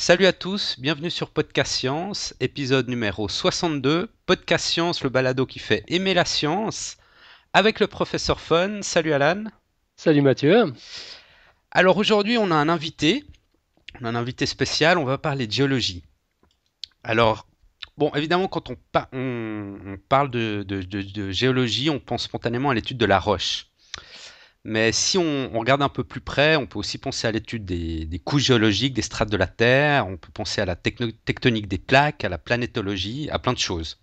Salut à tous, bienvenue sur Podcast Science, épisode numéro 62. Podcast Science, le balado qui fait aimer la science, avec le professeur Fun. Salut Alan. Salut Mathieu. Alors aujourd'hui, on a un invité spécial, on va parler de géologie. Alors, bon, évidemment, quand on parle de géologie, on pense spontanément à l'étude de la roche. Mais si on regarde un peu plus près, on peut aussi penser à l'étude des couches géologiques, des strates de la Terre, on peut penser à la tectonique des plaques, à la planétologie, à plein de choses.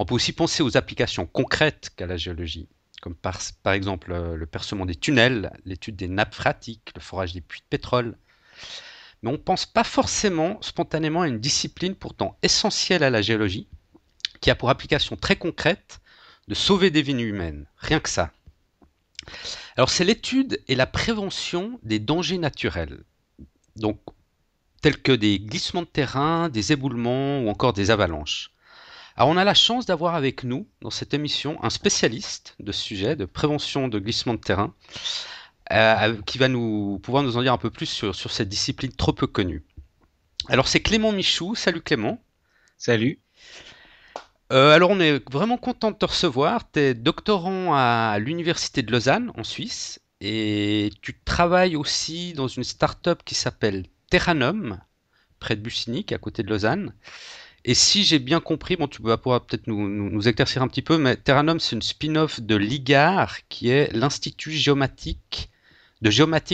On peut aussi penser aux applications concrètes qu'a la géologie, comme par exemple le percement des tunnels, l'étude des nappes phréatiques, le forage des puits de pétrole. Mais on ne pense pas forcément spontanément à une discipline pourtant essentielle à la géologie, qui a pour application très concrète de sauver des vies humaines. Rien que ça. Alors c'est l'étude et la prévention des dangers naturels, donc tels que des glissements de terrain, des éboulements ou encore des avalanches. Alors on a la chance d'avoir avec nous dans cette émission un spécialiste de ce sujet de prévention de glissements de terrain qui va pouvoir nous en dire un peu plus sur cette discipline trop peu connue. Alors c'est Clément Michou, salut Clément. Salut. Alors on est vraiment content de te recevoir, tu es doctorant à l'Université de Lausanne en Suisse et tu travailles aussi dans une start-up qui s'appelle Terranum, près de Bussigny, qui est à côté de Lausanne. Et si j'ai bien compris, bon, tu vas pouvoir peut-être nous éclaircir un petit peu, mais Terranum, c'est une spin-off de l'IGAR, qui est l'Institut géomatique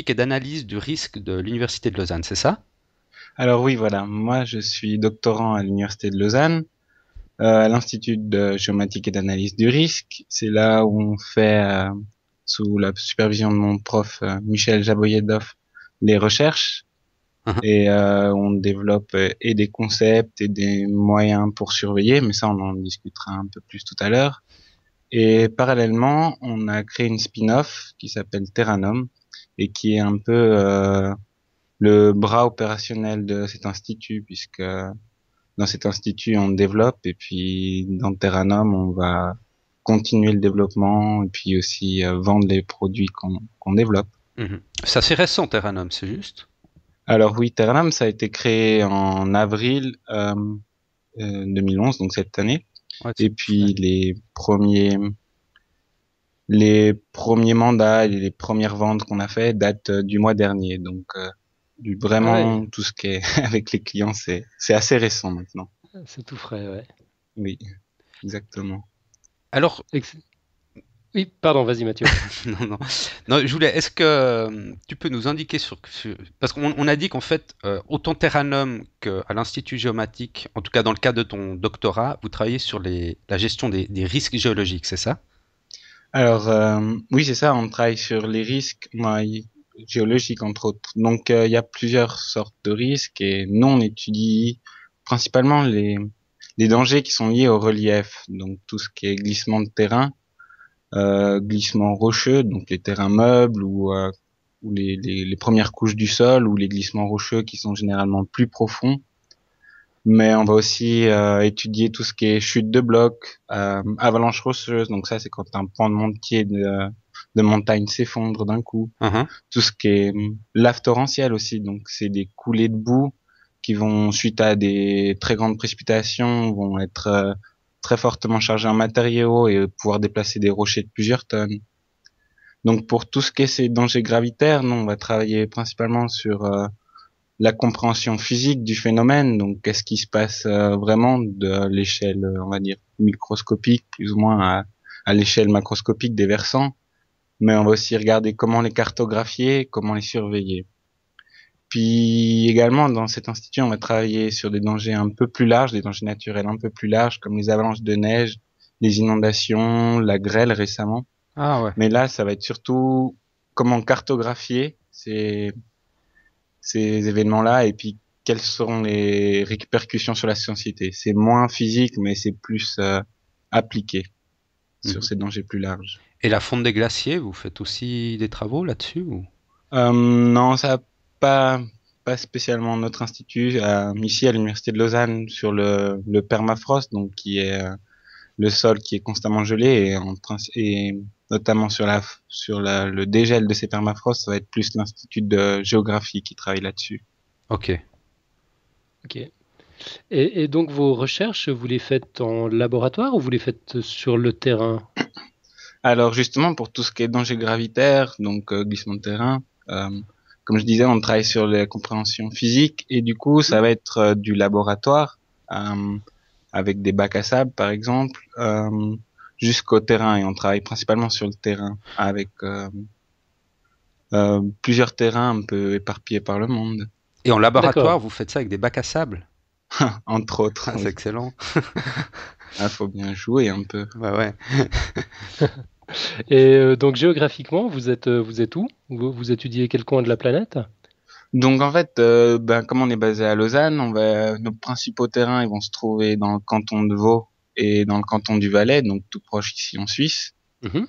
et d'analyse du risque de l'Université de Lausanne, c'est ça? Alors oui, voilà, moi je suis doctorant à l'Université de Lausanne, à l'Institut de géomatique et d'analyse du risque. C'est là où on fait, sous la supervision de mon prof Michel Jaboyedov, les recherches Mhm. et on développe et des concepts et des moyens pour surveiller, mais ça on en discutera un peu plus tout à l'heure. Et parallèlement, on a créé une spin-off qui s'appelle Terranum et qui est un peu le bras opérationnel de cet institut, puisque dans cet institut, on développe, et puis dans Terranum, on va continuer le développement, et puis aussi vendre les produits qu'on développe. Mhm. C'est assez récent, Terranum, c'est juste? Alors oui, Terranum, ça a été créé en avril 2011, donc cette année, Ouais, c'est et tout frais. puis les premiers mandats et les premières ventes qu'on a fait datent du mois dernier, donc Ah ouais, vraiment tout ce qui est avec les clients, c'est assez récent maintenant. c'est tout frais, ouais. Oui, exactement. Alors, Ex- Oui, pardon, vas-y Mathieu. non, non, non, je voulais, est-ce que tu peux nous indiquer parce qu'on a dit qu'en fait, autant Terranum qu'à l'Institut géomatique, en tout cas dans le cadre de ton doctorat, vous travaillez sur la gestion des risques géologiques, c'est ça? Alors oui, c'est ça, on travaille sur les risques géologiques entre autres. Donc il y a plusieurs sortes de risques et nous on étudie principalement les dangers qui sont liés au relief, donc tout ce qui est glissement de terrain, glissement rocheux, donc les terrains meubles ou les premières couches du sol ou les glissements rocheux qui sont généralement plus profonds. Mais on va aussi étudier tout ce qui est chute de blocs, avalanche rocheuse. Donc ça, c'est quand un pan de montier de montagne s'effondre d'un coup. Uhum. Tout ce qui est lave torrentielle aussi. Donc c'est des coulées de boue qui vont, suite à des très grandes précipitations, vont être très fortement chargées en matériaux et pouvoir déplacer des rochers de plusieurs tonnes. Donc pour tout ce qui est ces dangers gravitaires, nous, on va travailler principalement sur la compréhension physique du phénomène, donc qu'est-ce qui se passe vraiment de l'échelle, on va dire, microscopique, plus ou moins à l'échelle macroscopique des versants, mais on va aussi regarder comment les cartographier, comment les surveiller. Puis également, dans cet institut, on va travailler sur des dangers un peu plus larges, des dangers naturels un peu plus larges, comme les avalanches de neige, les inondations, la grêle récemment. Ah ouais. Mais là, ça va être surtout comment cartographier ces événements-là et puis quelles seront les répercussions sur la société. C'est moins physique, mais c'est plus appliqué sur Mhm. ces dangers plus larges. Et la fonte des glaciers, vous faites aussi des travaux là-dessus ou? Non, ça a pas pas spécialement notre institut ici à l'université de Lausanne sur le permafrost, donc qui est le sol qui est constamment gelé et notamment le dégel de ces permafrosts, ça va être plus l'institut de géographie qui travaille là-dessus. Ok. Ok. Et donc vos recherches, vous les faites en laboratoire ou vous les faites sur le terrain? Alors justement, pour tout ce qui est danger gravitaire, donc glissement de terrain, euh, comme je disais, on travaille sur les compréhensions physiques et du coup, ça va être du laboratoire euh, avec des bacs à sable, par exemple, jusqu'au terrain. Et on travaille principalement sur le terrain avec plusieurs terrains un peu éparpillés par le monde, Et en laboratoire, D'accord. vous faites ça avec des bacs à sable? entre autres. Ah, c'est Oui, excellent. il faut bien jouer un peu. Bah ouais. Et donc géographiquement, vous êtes où? Vous étudiez quel coin de la planète? Donc en fait, ben, comme on est basé à Lausanne, nos principaux terrains ils vont se trouver dans le canton de Vaud et dans le canton du Valais, donc tout proche ici en Suisse. Mhm.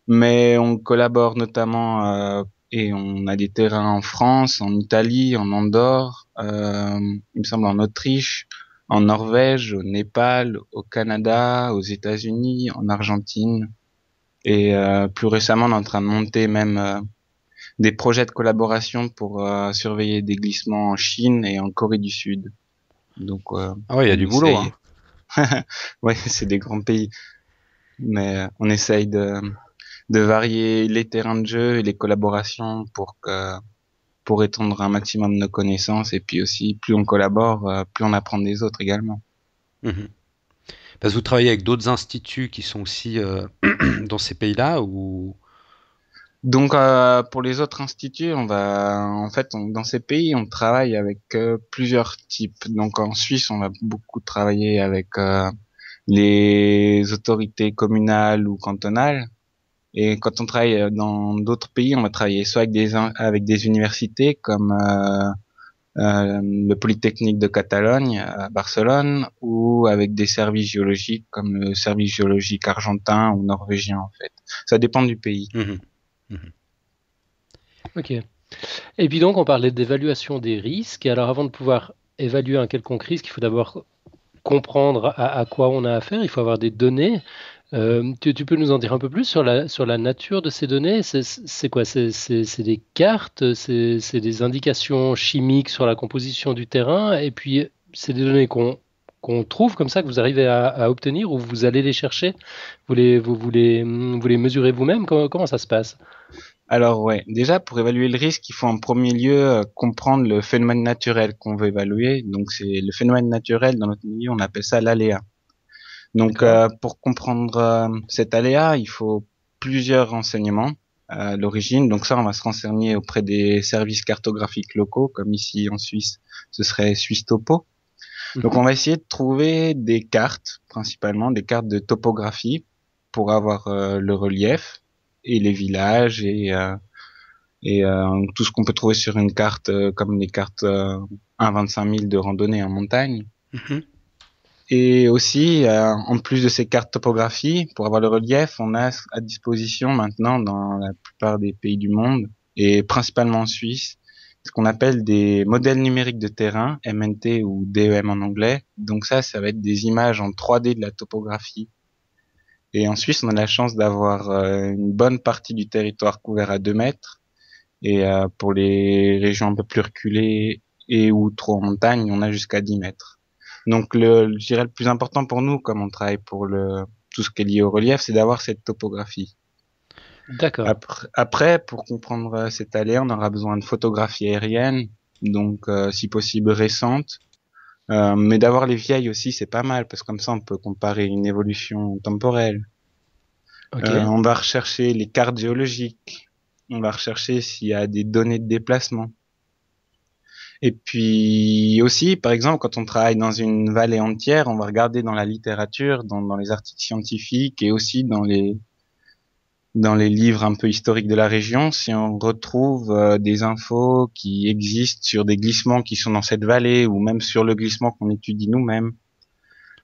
Mais on collabore notamment et on a des terrains en France, en Italie, en Andorre, il me semble en Autriche, en Norvège, au Népal, au Canada, aux États-Unis, en Argentine. Et plus récemment, on est en train de monter même des projets de collaboration pour surveiller des glissements en Chine et en Corée du Sud. Donc Ah ouais, il y a on du boulot, essaye. hein. Ouais, c'est des grands pays, mais on essaye de varier les terrains de jeu et les collaborations pour étendre un maximum nos connaissances et puis aussi plus on collabore, plus on apprend des autres également. Mhm. Parce que vous travaillez avec d'autres instituts qui sont aussi dans ces pays-là ou... Donc pour les autres instituts, dans ces pays, on travaille avec plusieurs types. Donc en Suisse, on va beaucoup travailler avec les autorités communales ou cantonales. Et quand on travaille dans d'autres pays, on va travailler soit avec des universités comme le Polytechnique de Catalogne à Barcelone ou avec des services géologiques comme le service géologique argentin ou norvégien en fait. Ça dépend du pays. Mhm. Mhm. Ok. Et puis donc, on parlait d'évaluation des risques. Et alors, avant de pouvoir évaluer un quelconque risque, il faut d'abord comprendre à quoi on a affaire. Il faut avoir des données. Tu peux nous en dire un peu plus sur la nature de ces données? C'est quoi? C'est des cartes? C'est des indications chimiques sur la composition du terrain? Et puis, c'est des données qu'on trouve comme ça, que vous arrivez à obtenir ou vous allez les chercher? Vous les mesurez vous-même? Comment ça se passe? Alors ouais, déjà pour évaluer le risque, il faut en premier lieu comprendre le phénomène naturel qu'on veut évaluer. Donc c'est le phénomène naturel dans notre milieu, on appelle ça l'aléa. Donc D'accord? pour comprendre cet aléa, il faut plusieurs renseignements à l'origine. Donc ça, on va se renseigner auprès des services cartographiques locaux, comme ici en Suisse, ce serait Suisse Topo. Donc Mhm. on va essayer de trouver des cartes, principalement des cartes de topographie, pour avoir le relief et les villages et tout ce qu'on peut trouver sur une carte, comme les cartes 1,25 000 de randonnée en montagne. Mhm. Et aussi, en plus de ces cartes topographie, pour avoir le relief, on a à disposition maintenant dans la plupart des pays du monde, et principalement en Suisse, ce qu'on appelle des modèles numériques de terrain, MNT ou DEM en anglais. Donc ça va être des images en 3D de la topographie. Et en Suisse, on a la chance d'avoir une bonne partie du territoire couvert à 2 mètres. Et pour les régions un peu plus reculées et ou trop en montagne, on a jusqu'à 10 mètres. Donc je dirais le plus important pour nous, comme on travaille pour tout ce qui est lié au relief, c'est d'avoir cette topographie. D'accord. Après, pour comprendre cette allée, on aura besoin de photographies aériennes, donc si possible récentes. Mais d'avoir les vieilles aussi, c'est pas mal, parce que comme ça, on peut comparer une évolution temporelle. Ok. On va rechercher les cartes géologiques. On va rechercher s'il y a des données de déplacement. Et puis aussi, par exemple, quand on travaille dans une vallée entière, on va regarder dans la littérature, dans les articles scientifiques et aussi dans les livres un peu historiques de la région, si on retrouve des infos qui existent sur des glissements qui sont dans cette vallée ou même sur le glissement qu'on étudie nous-mêmes.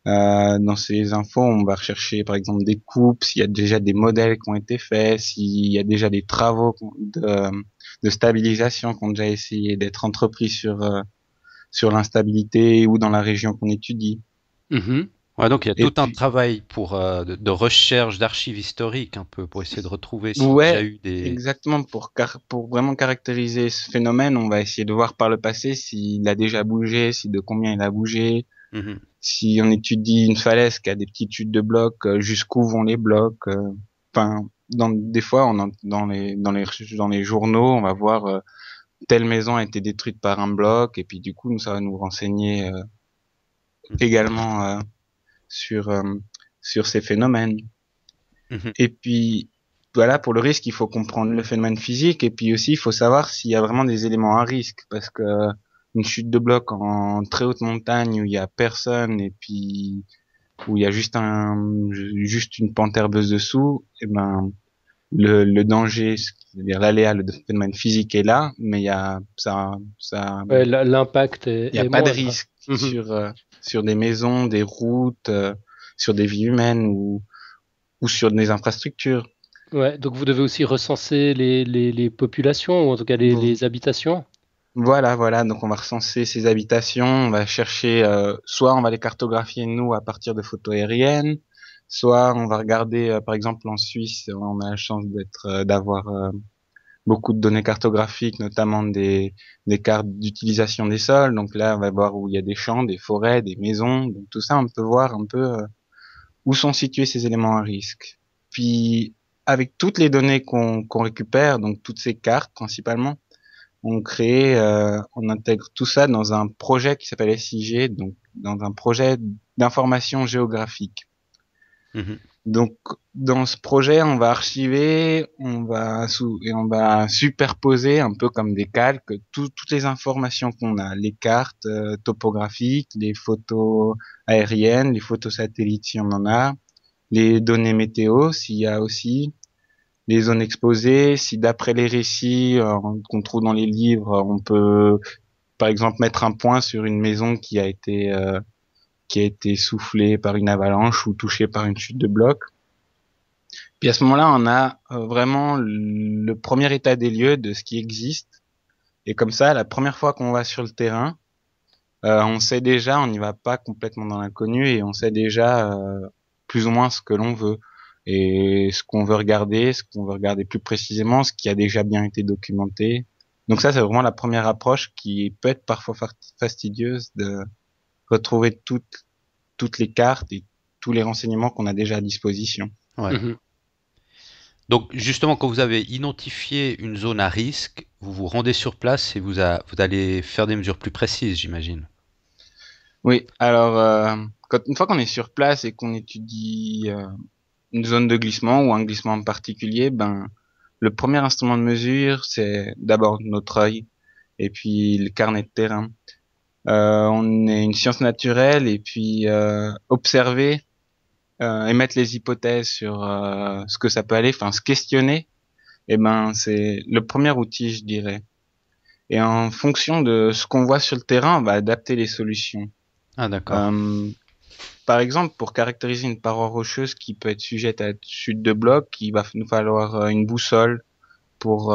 Dans ces infos, on va rechercher par exemple des coupes, s'il y a déjà des modèles qui ont été faits, s'il y a déjà des travaux de stabilisation qui ont déjà essayé d'être entrepris sur l'instabilité ou dans la région qu'on étudie. Mhm. Ouais, donc il y a Et tout un puis, travail de recherche d'archives historiques un peu pour essayer de retrouver s'il y a déjà ouais, eu des. exactement. Pour vraiment caractériser ce phénomène, on va essayer de voir par le passé s'il a déjà bougé, si de combien il a bougé. Mhm, Si on étudie une falaise qui a des petites chutes de blocs, jusqu'où vont les blocs. Enfin, des fois, dans les journaux, on va voir telle maison a été détruite par un bloc, et puis du coup, ça va nous renseigner mhm, également sur sur ces phénomènes. mhm. Et puis voilà, pour le risque, il faut comprendre le phénomène physique, et puis aussi, il faut savoir s'il y a vraiment des éléments à risque, parce que une chute de bloc en très haute montagne où il y a personne, et puis où il y a juste une pente herbeuse dessous, et ben le danger, c'est-à-dire l'aléa, le phénomène physique est là, mais Ouais, l'impact il y a est pas de moindre. risque Mhm. sur des maisons, des routes, sur des vies humaines ou sur des infrastructures. Ouais, donc vous devez aussi recenser les populations, ou en tout cas Bon, les habitations. voilà. Donc on va recenser ces habitations, on va chercher, soit on va les cartographier nous à partir de photos aériennes, soit on va regarder, par exemple en Suisse, on a la chance d'avoir beaucoup de données cartographiques, notamment des cartes d'utilisation des sols. Donc là, on va voir où il y a des champs, des forêts, des maisons. Donc tout ça, on peut voir un peu où sont situés ces éléments à risque. Puis avec toutes les données qu'on récupère, donc toutes ces cartes principalement, on intègre tout ça dans un projet qui s'appelle SIG, donc dans un projet d'information géographique. Mhm. Donc, dans ce projet, on va archiver, et on va superposer un peu comme des calques toutes les informations qu'on a, les cartes topographiques, les photos aériennes, les photos satellites si on en a, les données météo s'il y a aussi, les zones exposées, si d'après les récits qu'on trouve dans les livres, on peut par exemple mettre un point sur une maison qui a été soufflée par une avalanche ou touchée par une chute de bloc. Puis à ce moment-là, on a vraiment le premier état des lieux de ce qui existe. Et comme ça, la première fois qu'on va sur le terrain, on sait déjà, on n'y va pas complètement dans l'inconnu et on sait déjà plus ou moins ce que l'on veut et ce qu'on veut regarder plus précisément, ce qui a déjà bien été documenté. Donc ça, c'est vraiment la première approche qui peut être parfois fastidieuse de retrouver toutes les cartes et tous les renseignements qu'on a déjà à disposition. Ouais. Mhm. Donc justement, quand vous avez identifié une zone à risque, vous vous rendez sur place et vous allez faire des mesures plus précises, j'imagine. Oui, alors une fois qu'on est sur place et qu'on étudie une zone de glissement ou un glissement en particulier, ben le premier instrument de mesure c'est d'abord notre œil et puis le carnet de terrain. On est une science naturelle et puis observer, émettre les hypothèses sur ce que ça peut aller, enfin se questionner, et ben c'est le premier outil, je dirais. Et en fonction de ce qu'on voit sur le terrain, on va adapter les solutions. Ah d'accord. Euh, Par exemple, pour caractériser une paroi rocheuse qui peut être sujette à chute de bloc, il va nous falloir une boussole pour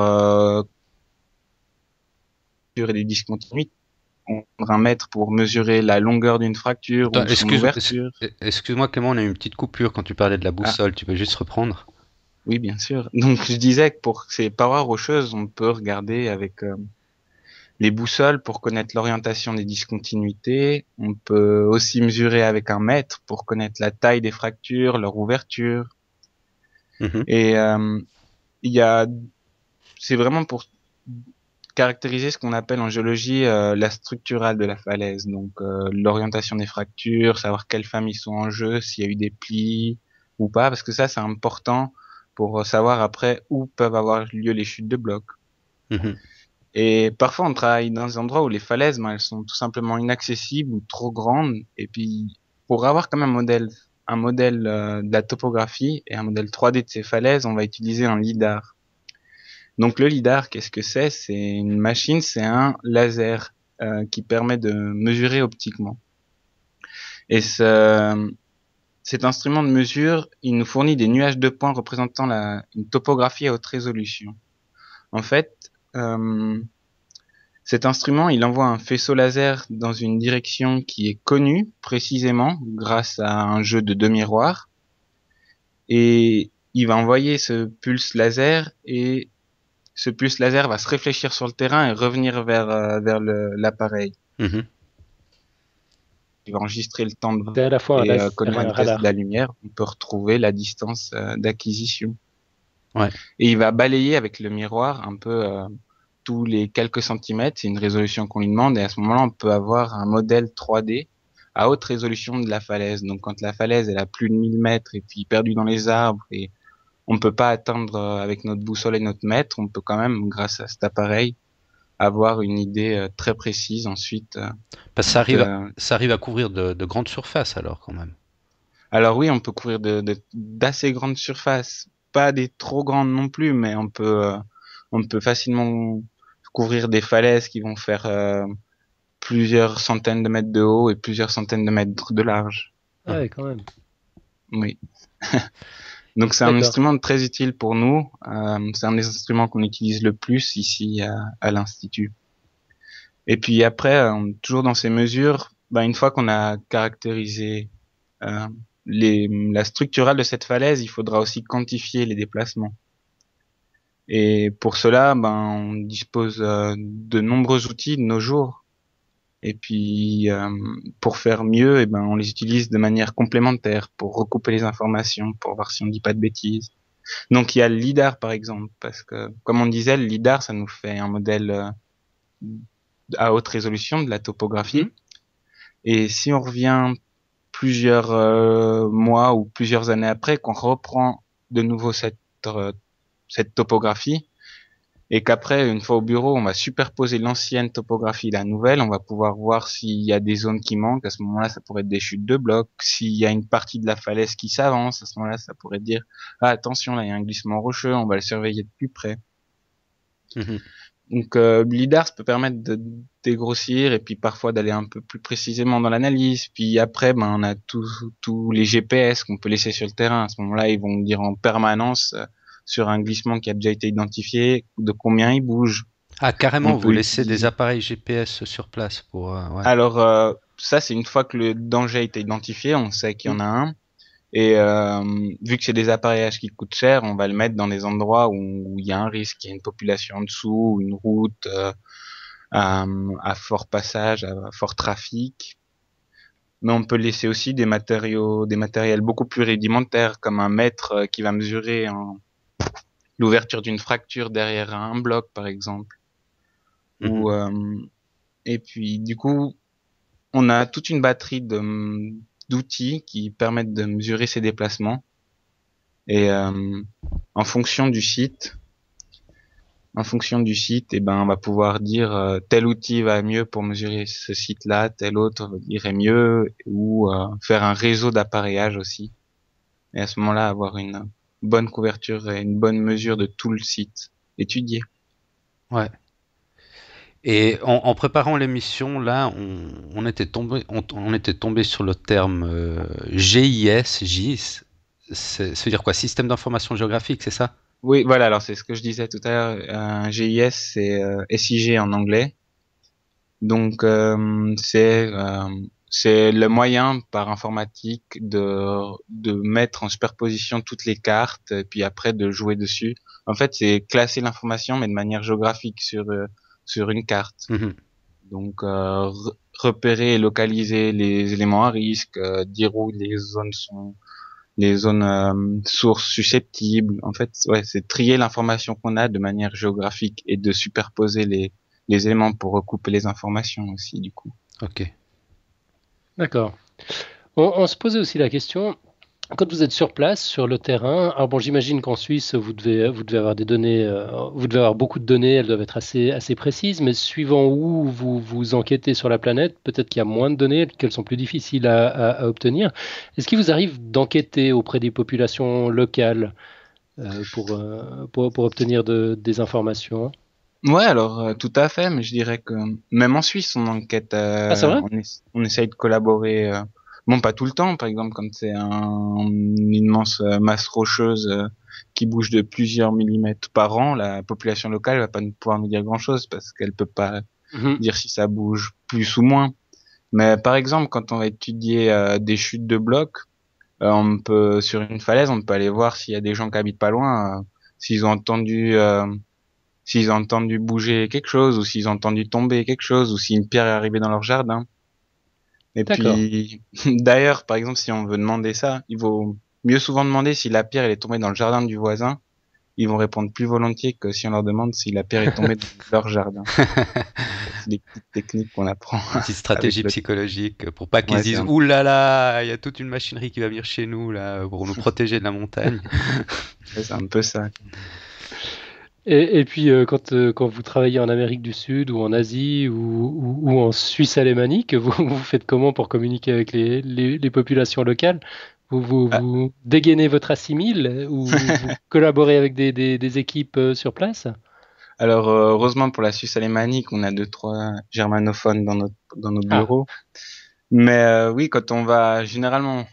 mesurer les discontinuités, on prendra un mètre pour mesurer la longueur d'une fracture Attends, ou son ouverture. excuse-moi Clément, on a eu une petite coupure quand tu parlais de la Ah, boussole, tu peux juste reprendre? oui, bien sûr. Donc, je disais que pour ces parois rocheuses, on peut regarder avec les boussoles pour connaître l'orientation des discontinuités. On peut aussi mesurer avec un mètre pour connaître la taille des fractures, leur ouverture. Mhm. Et il y a, c'est vraiment pour caractériser ce qu'on appelle en géologie la structurale de la falaise, donc l'orientation des fractures, savoir quelles familles sont en jeu, s'il y a eu des plis ou pas, parce que ça c'est important pour savoir après où peuvent avoir lieu les chutes de blocs. Mhm. Et parfois on travaille dans des endroits où les falaises, ben, elles sont tout simplement inaccessibles ou trop grandes, et puis pour avoir comme un modèle de la topographie et un modèle 3D de ces falaises, on va utiliser un lidar. Donc le lidar, qu'est-ce que c'est? C'est une machine, c'est un laser qui permet de mesurer optiquement. Et cet instrument de mesure, il nous fournit des nuages de points représentant une topographie à haute résolution. En fait, Cet instrument, il envoie un faisceau laser dans une direction qui est connue précisément grâce à un jeu de deux miroirs. Et il va envoyer ce pulse laser et ce pulse laser va se réfléchir sur le terrain et revenir vers l'appareil. Mhm. Il va enregistrer le temps de C'est à la fois et connaître la un vitesse de radar. la lumière. On peut retrouver la distance d'acquisition. Ouais. Et il va balayer avec le miroir un peu tous les quelques centimètres. C'est une résolution qu'on lui demande et à ce moment-là, on peut avoir un modèle 3D à haute résolution de la falaise. Donc quand la falaise elle a plus de 1000 mètres et puis perdue dans les arbres et on ne peut pas atteindre avec notre boussole et notre mètre, on peut quand même, grâce à cet appareil, avoir une idée très précise ensuite Parce que de... ça arrive à couvrir de grandes surfaces alors quand même. Alors oui, on peut couvrir d'assez grandes surfaces, pas des trop grandes non plus, mais on peut facilement couvrir des falaises qui vont faire plusieurs centaines de mètres de haut et plusieurs centaines de mètres de large. Ah ouais, quand même. Oui. Donc c'est un D'accord. instrument très utile pour nous. C'est un des instruments qu'on utilise le plus ici à l'Institut. Et puis après, toujours dans ces mesures, une fois qu'on a caractérisé euh, la structurale de cette falaise, il faudra aussi quantifier les déplacements. Et pour cela, on dispose de nombreux outils de nos jours. Et puis, pour faire mieux, on les utilise de manière complémentaire pour recouper les informations, pour voir si on dit pas de bêtises. Donc, il y a le LIDAR, par exemple, parce que, comme on disait, le LIDAR, ça nous fait un modèle à haute résolution de la topographie. Et si on revient plusieurs mois ou plusieurs années après, qu'on reprend de nouveau cette topographie, et qu'après, une fois au bureau, on va superposer l'ancienne topographie et la nouvelle, on va pouvoir voir s'il y a des zones qui manquent. À ce moment-là, ça pourrait être des chutes de blocs. S'il y a une partie de la falaise qui s'avance, à ce moment-là, ça pourrait dire, ah, attention, là, il y a un glissement rocheux, on va le surveiller de plus près. Mhm. Donc, l'IDAR peut permettre de dégrossir et puis parfois d'aller un peu plus précisément dans l'analyse. Puis après, on a tous les GPS qu'on peut laisser sur le terrain. À ce moment-là, ils vont dire en permanence sur un glissement qui a déjà été identifié, de combien il bouge. Ah, On carrément, vous peut laissez des utiliser. appareils GPS sur place pour. Ouais. Alors, ça, c'est une fois que le danger a été identifié, on sait qu'il y en a un. Et vu que c'est des appareillages qui coûtent cher, on va le mettre dans des endroits où il y a un risque, il y a une population en dessous, une route à fort passage, à fort trafic. Mais on peut laisser aussi des matériels beaucoup plus rudimentaires, comme un mètre qui va mesurer l'ouverture d'une fracture derrière un bloc, par exemple. Mhm. Ou et puis du coup, on a toute une batterie d'outils qui permettent de mesurer ces déplacements. Et en fonction du site, on va pouvoir dire tel outil va mieux pour mesurer ce site-là, tel autre irait mieux, ou faire un réseau d'appareillage aussi. Et à ce moment-là, avoir une bonne couverture et une bonne mesure de tout le site étudié. Ouais. Et en préparant l'émission, là, on était tombé sur le terme GIS. Ça veut dire quoi? Système d'information géographique, c'est ça? Oui, voilà, alors c'est ce que je disais tout à l'heure. Un GIS, c'est SIG en anglais. Donc c'est le moyen par informatique de mettre en superposition toutes les cartes et puis après de jouer dessus. En fait, c'est classer l'information mais de manière géographique sur une carte. Mhm. Donc repérer et localiser les éléments à risque, dire où les zones sont les zones sources susceptibles. En fait, ouais, c'est trier l'information qu'on a de manière géographique et de superposer les éléments pour recouper les informations aussi, du coup. Ok. D'accord. On se posait aussi la question, quand vous êtes sur place, sur le terrain, alors bon, j'imagine qu'en Suisse, vous devez avoir des données, vous devez avoir beaucoup de données, elles doivent être assez précises, mais suivant où vous enquêtez sur la planète, peut-être qu'il y a moins de données, qu'elles sont plus difficiles à obtenir. Est-ce qu'il vous arrive d'enquêter auprès des populations locales pour obtenir des informations? Ouais, alors tout à fait, mais je dirais que même en Suisse, on enquête, Ah, c'est vrai? on essaye de collaborer. Bon, pas tout le temps, par exemple, quand c'est une immense masse rocheuse qui bouge de plusieurs millimètres par an, la population locale va pas pouvoir nous dire grand-chose parce qu'elle peut pas dire si ça bouge plus ou moins. Mais par exemple, quand on va étudier des chutes de blocs, on peut sur une falaise, on peut aller voir s'il y a des gens qui habitent pas loin, s'ils ont entendu bouger quelque chose, ou s'ils ont entendu tomber quelque chose, ou si une pierre est arrivée dans leur jardin. Et D'accord. puis, d'ailleurs, par exemple, si on veut demander ça, il vaut mieux souvent demander si la pierre elle est tombée dans le jardin du voisin. Ils vont répondre plus volontiers que si on leur demande si la pierre est tombée dans leur jardin. C'est des petites techniques qu'on apprend Une petite avec stratégie le. psychologique pour pas qu'ils Ouais, se disent ouh là là, il y a toute une machinerie qui va venir chez nous là pour nous protéger de la montagne. c'est un peu ça. Et puis, quand vous travaillez en Amérique du Sud ou en Asie ou en Suisse alémanique, vous faites comment pour communiquer avec les populations locales? Ah, Vous dégainez votre assimile ou vous collaborez avec des équipes sur place? alors, heureusement pour la Suisse alémanique, on a deux, trois germanophones dans nos Ah, bureaux. Mais oui, quand on va généralement,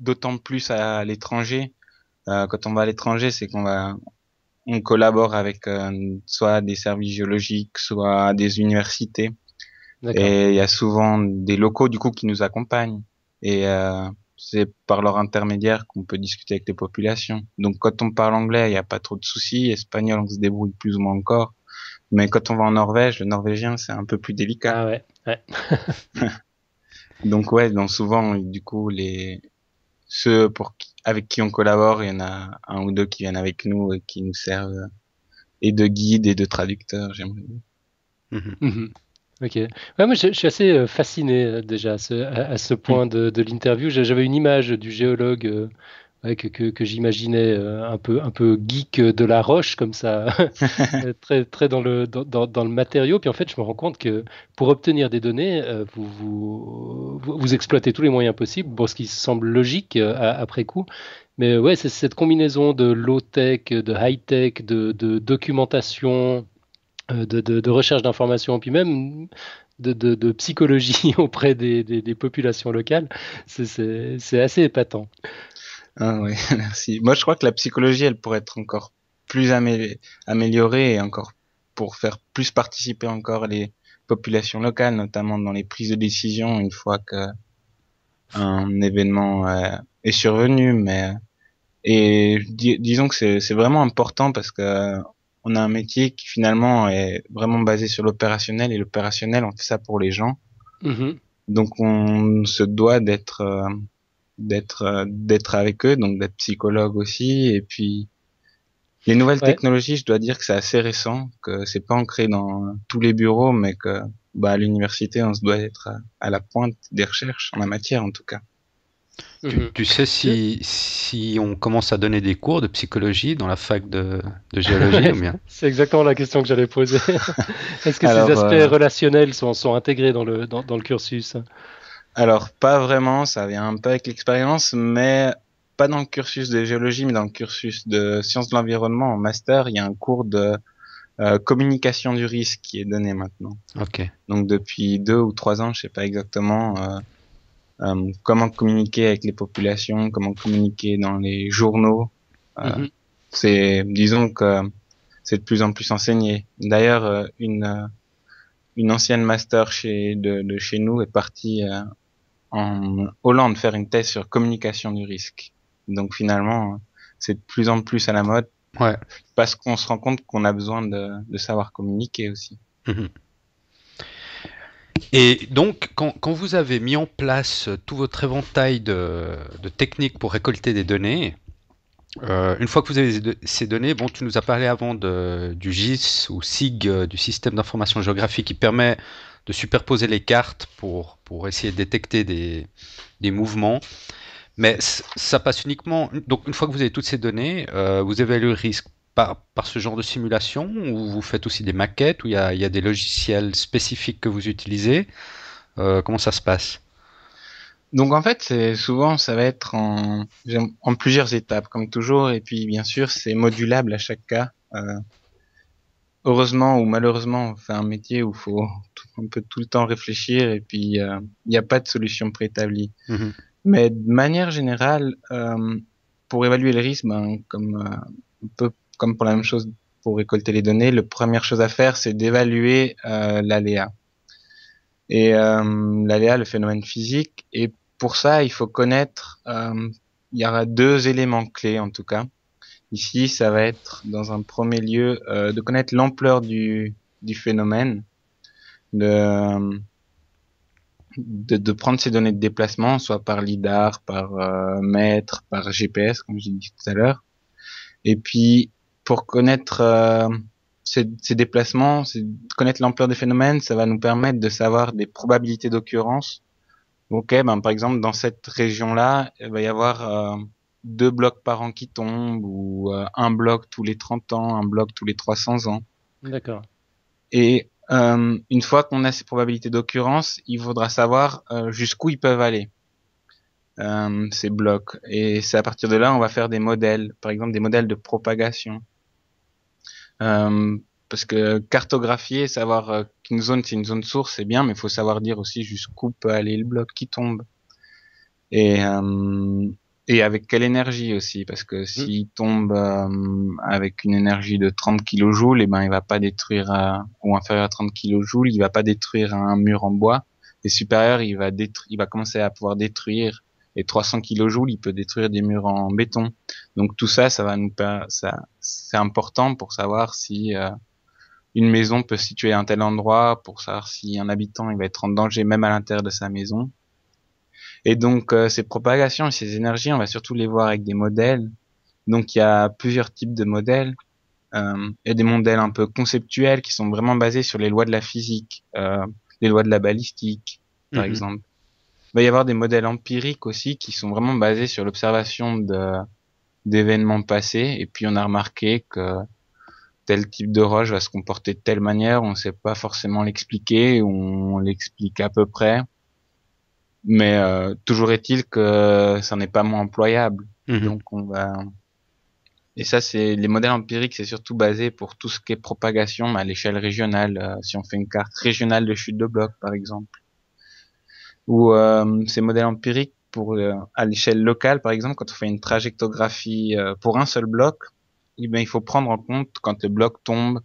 d'autant plus à l'étranger, quand on va à l'étranger, c'est on collabore avec soit des services géologiques, soit des universités. d'accord. Et il y a souvent des locaux du coup qui nous accompagnent. Et c'est par leur intermédiaire qu'on peut discuter avec les populations. Donc quand on parle anglais, il n'y a pas trop de soucis. Espagnol, on se débrouille plus ou moins encore. Mais quand on va en Norvège, le norvégien, c'est un peu plus délicat. Ah ouais, ouais. Donc ouais, donc souvent, du coup, ceux avec qui on collabore, il y en a un ou deux qui viennent avec nous et qui nous servent et de guide et de traducteur, j'aimerais dire. Mhm. Mhm. Ok. Ouais, moi, je suis assez fasciné déjà à ce point de l'interview. J'avais une image du géologue ouais, que j'imaginais un peu geek de la roche, comme ça, très dans le matériau. Puis en fait, je me rends compte que pour obtenir des données, vous exploitez tous les moyens possibles, bon, ce qui semble logique après coup. Mais ouais, c'est cette combinaison de low-tech, de high-tech, de documentation de recherche d'informations, puis même de psychologie auprès des populations locales, c'est assez épatant. Ah ouais, merci. Moi, je crois que la psychologie, elle pourrait être encore plus améliorée et encore pour faire plus participer encore les populations locales, notamment dans les prises de décision une fois que un événement est survenu. Mais disons que c'est vraiment important parce que on a un métier qui finalement est vraiment basé sur l'opérationnel et l'opérationnel, on fait ça pour les gens. Mhm. Donc on se doit d'être avec eux, donc d'être psychologue aussi. Et puis les nouvelles Ouais. technologies, je dois dire que c'est assez récent, que c'est pas ancré dans tous les bureaux, mais que à l'université, on se doit être à la pointe des recherches en la matière en tout cas. Mhm. Tu sais Tu- si on commence à donner des cours de psychologie dans la fac de géologie ou bien? C'est exactement la question que j'allais poser. Est-ce que ces Alors aspects relationnels sont intégrés dans le cursus? alors pas vraiment, ça vient un peu avec l'expérience, mais pas dans le cursus de géologie, mais dans le cursus de sciences de l'environnement en master, il y a un cours de communication du risque qui est donné maintenant. Ok. Donc depuis 2 ou 3 ans, je sais pas exactement, comment communiquer avec les populations, comment communiquer dans les journaux. Euh, Mhm. disons que c'est de plus en plus enseigné. D'ailleurs, une ancienne master de chez nous est partie en Hollande faire une thèse sur communication du risque. Donc finalement, c'est de plus en plus à la mode Ouais. parce qu'on se rend compte qu'on a besoin de savoir communiquer aussi. Mhm. Et donc, quand vous avez mis en place tout votre éventail de techniques pour récolter des données, une fois que vous avez ces données, bon, tu nous as parlé avant du GIS ou SIG, du système d'information géographique qui permet de superposer les cartes pour essayer de détecter des mouvements. Mais ça passe uniquement. Donc, une fois que vous avez toutes ces données, vous évaluez le risque par ce genre de simulation ou vous faites aussi des maquettes où il y a des logiciels spécifiques que vous utilisez. Comment ça se passe? Donc en fait, c'est souvent ça va être en plusieurs étapes comme toujours et puis bien sûr c'est modulable à chaque cas. Heureusement ou malheureusement, on fait un métier où faut un peu tout le temps réfléchir et puis il n'y a pas de solution préétablie. Mhm. Mais de manière générale, pour évaluer le risque, comme un peu comme pour la même chose pour récolter les données, la première chose à faire c'est d'évaluer l'aléa. Et l'aléa, le phénomène physique. Et pour ça, il faut connaître, il y aura deux éléments clés en tout cas. Ici, ça va être dans un premier lieu de connaître l'ampleur du phénomène, de, de prendre ces données de déplacement, soit par lidar, par mètre, par GPS, comme j'ai dit tout à l'heure. Et puis, pour connaître ces déplacements, connaître l'ampleur des phénomènes, ça va nous permettre de savoir des probabilités d'occurrence. Ok, ben par exemple dans cette région-là, il va y avoir 2 blocs par an qui tombent ou un bloc tous les 30 ans, un bloc tous les 300 ans. D'accord. Et une fois qu'on a ces probabilités d'occurrence, il faudra savoir jusqu'où ils peuvent aller, ces blocs. Et c'est à partir de là, on va faire des modèles, par exemple des modèles de propagation. Parce que cartographier, savoir qu'une zone c'est une zone source, c'est bien, mais il faut savoir dire aussi jusqu'où peut aller le bloc qui tombe. Et, et avec quelle énergie aussi, parce que s'il tombe avec une énergie de 30 kilojoules, et ben il va pas détruire ou inférieur à 30 kilojoules, il va pas détruire un mur en bois. Et supérieur, il va commencer à pouvoir détruire. Et 300 kilojoules, il peut détruire des murs en béton. Donc tout ça, c'est important pour savoir si une maison peut se situer à un tel endroit, pour savoir si un habitant il va être en danger même à l'intérieur de sa maison. Et donc ces propagations et ces énergies, on va surtout les voir avec des modèles. Donc il y a plusieurs types de modèles. Et des modèles un peu conceptuels qui sont vraiment basés sur les lois de la physique, les lois de la balistique, par exemple. Il va y avoir des modèles empiriques aussi qui sont vraiment basés sur l'observation d'événements passés. Et puis on a remarqué que tel type de roche va se comporter de telle manière, on ne sait pas forcément l'expliquer, on l'explique à peu près. Mais toujours est-il que ça n'est pas moins employable. Donc on va et ça c'est les modèles empiriques, c'est surtout basé pour tout ce qui est propagation à l'échelle régionale. Si on fait une carte régionale de chute de blocs par exemple, ou ces modèles empiriques pour à l'échelle locale par exemple, quand on fait une trajectographie pour un seul bloc, eh bien, il faut prendre en compte quand le bloc tombe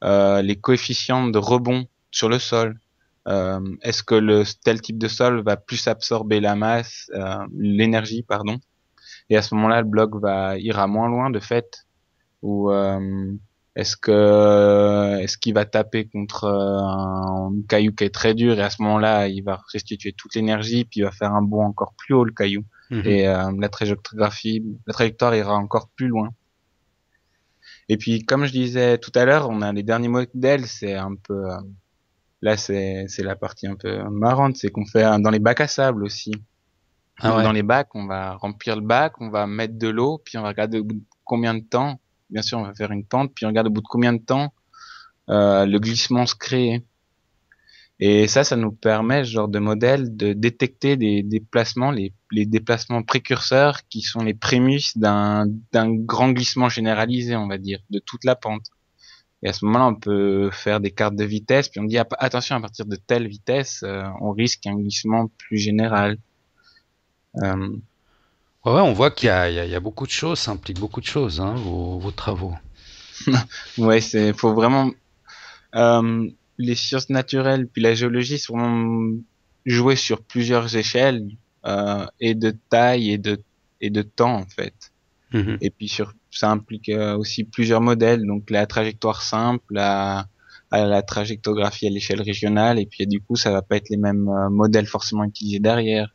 les coefficients de rebond sur le sol. Est-ce que le tel type de sol va plus absorber la masse, l'énergie, pardon, et à ce moment-là, le bloc ira moins loin de fait, ou est-ce qu'il va taper contre un caillou qui est très dur et à ce moment-là, il va restituer toute l'énergie puis il va faire un bond encore plus haut le caillou et la trajectoire ira encore plus loin. Et puis, comme je disais tout à l'heure, on a les derniers modèles, c'est un peu là, c'est la partie un peu marrante, c'est qu'on fait dans les bacs à sable aussi. Donc dans les bacs, on va remplir le bac, on va mettre de l'eau, puis on va regarder au bout de combien de temps. Bien sûr, on va faire une pente, puis on regarde au bout de combien de temps le glissement se crée. Et ça nous permet, ce genre de modèle, de détecter des déplacements, les déplacements précurseurs qui sont les prémices d'un grand glissement généralisé, on va dire, de toute la pente. Et à ce moment-là, on peut faire des cartes de vitesse, puis on dit attention, à partir de telle vitesse, on risque un glissement plus général. Ouais, on voit qu'il y a beaucoup de choses, ça implique beaucoup de choses, hein, vos travaux. Ouais, faut vraiment les sciences naturelles puis la géologie, c'est vraiment jouer sur plusieurs échelles et de taille et de temps en fait. Et puis ça implique aussi plusieurs modèles, donc la trajectoire simple, à la trajectographie à l'échelle régionale, et puis du coup ça va pas être les mêmes modèles forcément utilisés derrière.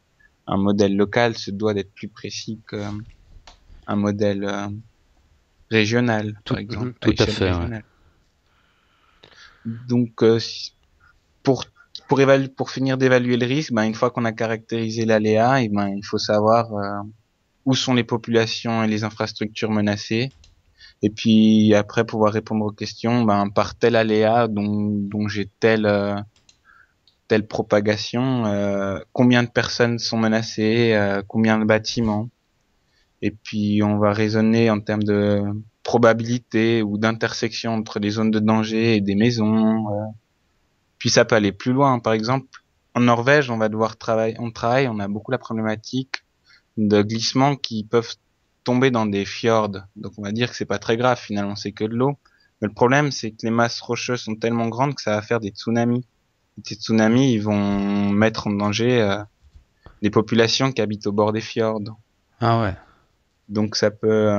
Un modèle local se doit d'être plus précis qu'un modèle régional, par exemple, tout à fait. Ouais. Donc pour finir d'évaluer le risque, ben une fois qu'on a caractérisé l'aléa, et ben il faut savoir où sont les populations et les infrastructures menacées, et puis après pouvoir répondre aux questions, ben par tel aléa dont j'ai telle propagation, combien de personnes sont menacées, combien de bâtiments, et puis on va raisonner en termes de probabilité ou d'intersection entre les zones de danger et des maisons. Puis ça peut aller plus loin. Par exemple, en Norvège, on va devoir on a beaucoup la problématique de glissements qui peuvent tomber dans des fjords. Donc on va dire que c'est pas très grave, finalement, c'est que de l'eau. Mais le problème, c'est que les masses rocheuses sont tellement grandes que ça va faire des tsunamis. Ces tsunamis, ils vont mettre en danger les populations qui habitent au bord des fjords. Ah ouais. Donc ça peut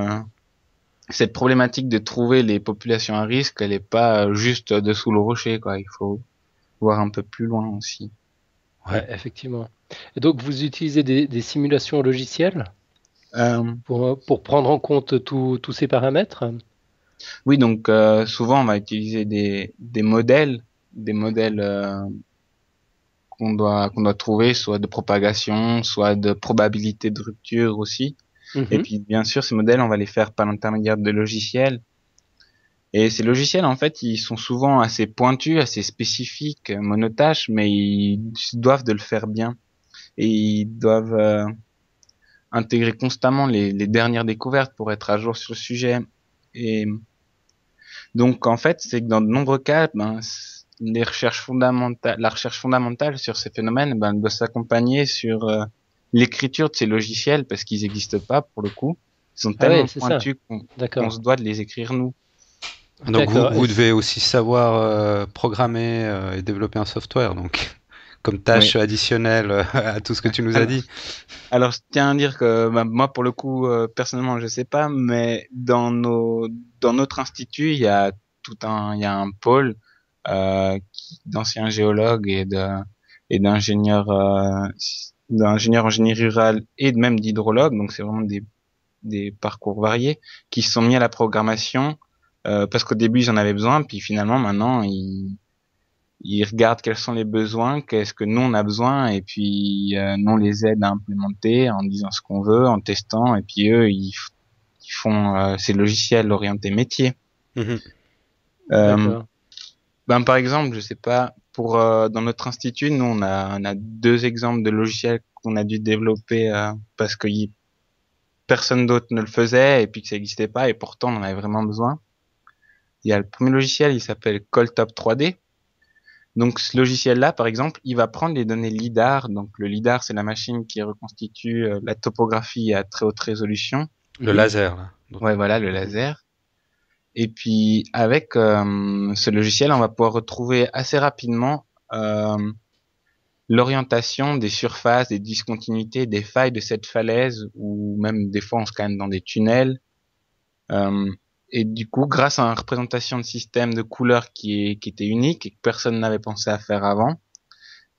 cette problématique de trouver les populations à risque, elle est pas juste dessous le rocher, quoi. Il faut voir un peu plus loin aussi. Ouais. Ouais, effectivement. Et donc, vous utilisez des simulations logicielles Euh, pour prendre en compte tous ces paramètres? oui, donc souvent on va utiliser des modèles qu'on doit trouver, soit de propagation, soit de probabilité de rupture aussi. Et Mhm. puis bien sûr, ces modèles, on va les faire par l'intermédiaire de logiciels. Et ces logiciels, en fait, ils sont souvent assez pointus, assez spécifiques, monotâches, mais ils doivent de le faire bien. Et ils doivent intégrer constamment les dernières découvertes pour être à jour sur le sujet. Et donc, en fait, c'est que dans de nombreux cas, ben, la recherche fondamentale sur ces phénomènes, ben, doit s'accompagner sur l'écriture de ces logiciels parce qu'ils n'existent pas pour le coup. Ils sont Ah ouais, tellement c'est ça. pointus qu'on D'accord. se doit de les écrire nous. Donc D'accord. vous devez aussi savoir programmer et développer un software, donc comme Oui. tâche additionnelle à tout ce que tu nous as Alors, dit. alors, je tiens à dire que ben, moi, pour le coup, personnellement, je sais pas, mais dans notre institut, il y a un pôle d'anciens géologues et d'ingénieurs en génie rural et même d'hydrologues. Donc, c'est vraiment des parcours variés qui se sont mis à la programmation parce qu'au début, ils en avaient besoin, puis finalement, maintenant, ils regardent quels sont les besoins, qu'est-ce que nous on a besoin, et puis nous on les aide à implémenter en disant ce qu'on veut, en testant, et puis eux ils font ces logiciels orientés métier. Mhm. Euh, D'accord. ben par exemple, je sais pas, pour dans notre institut, nous on a deux exemples de logiciels qu'on a dû développer parce que personne d'autre ne le faisait et puis que ça n'existait pas, et pourtant on en avait vraiment besoin. Il y a le premier logiciel, il s'appelle Coltop 3D. Donc ce logiciel-là, par exemple, il va prendre les données LIDAR. Donc le LIDAR, c'est la machine qui reconstitue la topographie à très haute résolution. Le Mhm. laser, là. Ouais, voilà, le Mhm. laser. Et puis avec ce logiciel, on va pouvoir retrouver assez rapidement l'orientation des surfaces, des discontinuités, des failles de cette falaise, ou même des fois on se calme dans des tunnels. Euh, et du coup, grâce à une représentation de système de couleurs qui était unique et que personne n'avait pensé à faire avant,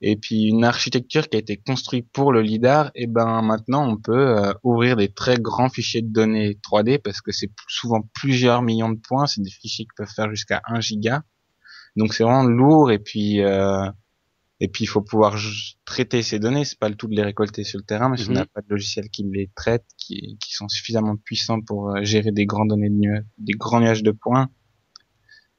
et puis une architecture qui a été construite pour le lidar, et ben maintenant on peut ouvrir des très grands fichiers de données 3D parce que c'est souvent plusieurs millions de points, c'est des fichiers qui peuvent faire jusqu'à 1 giga. Donc c'est vraiment lourd, et puis il faut pouvoir traiter ces données, c'est pas le tout de les récolter sur le terrain, mais si on n'a Mhm. pas de logiciel qui les traite, qui sont suffisamment puissants pour gérer des grands données de des grands nuages de points,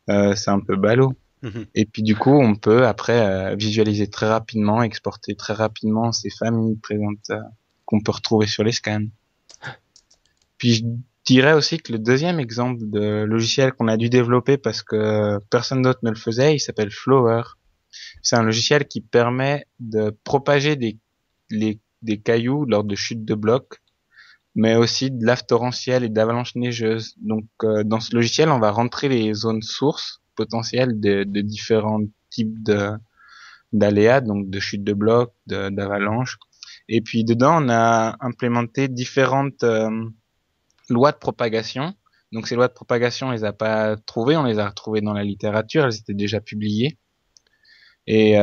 c'est un peu ballot. Mhm. Et puis du coup, on peut après visualiser très rapidement, exporter très rapidement ces familles présentes qu'on peut retrouver sur les scans. Puis je dirais aussi que le deuxième exemple de logiciel qu'on a dû développer parce que personne d'autre ne le faisait, il s'appelle Flower. C'est un logiciel qui permet de propager des cailloux lors de chutes de blocs, mais aussi de laves torrentielles et d'avalanches neigeuses. Donc dans ce logiciel, on va rentrer les zones sources potentielles de différents types d'aléas, donc de chute de blocs, d'avalanches. Et puis dedans, on a implémenté différentes lois de propagation. Donc ces lois de propagation, on les a pas trouvées, on les a retrouvées dans la littérature, elles étaient déjà publiées. Et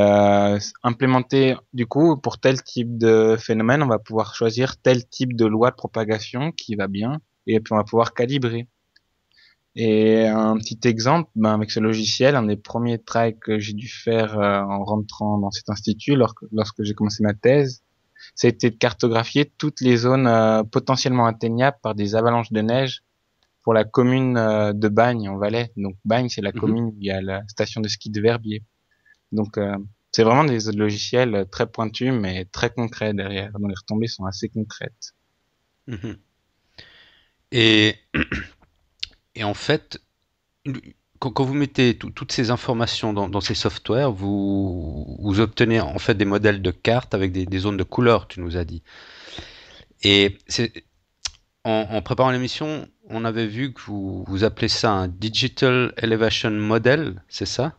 implémenter, du coup, pour tel type de phénomène, on va pouvoir choisir tel type de loi de propagation qui va bien, et puis on va pouvoir calibrer. Et un petit exemple, ben, avec ce logiciel, un des premiers tries que j'ai dû faire en rentrant dans cet institut, lorsque j'ai commencé ma thèse, c'était de cartographier toutes les zones potentiellement atteignables par des avalanches de neige pour la commune de Bagne en Valais. Donc Bagne, c'est la Mhm. commune où il y a la station de ski de Verbier. Donc c'est vraiment des logiciels très pointus mais très concrets derrière, dont les retombées sont assez concrètes. Mhm. Et, et en fait, quand vous mettez toutes ces informations dans ces softwares, vous obtenez en fait des modèles de cartes avec des zones de couleurs, tu nous as dit. Et en préparant l'émission, on avait vu que vous appelez ça un Digital Elevation Model, c'est ça?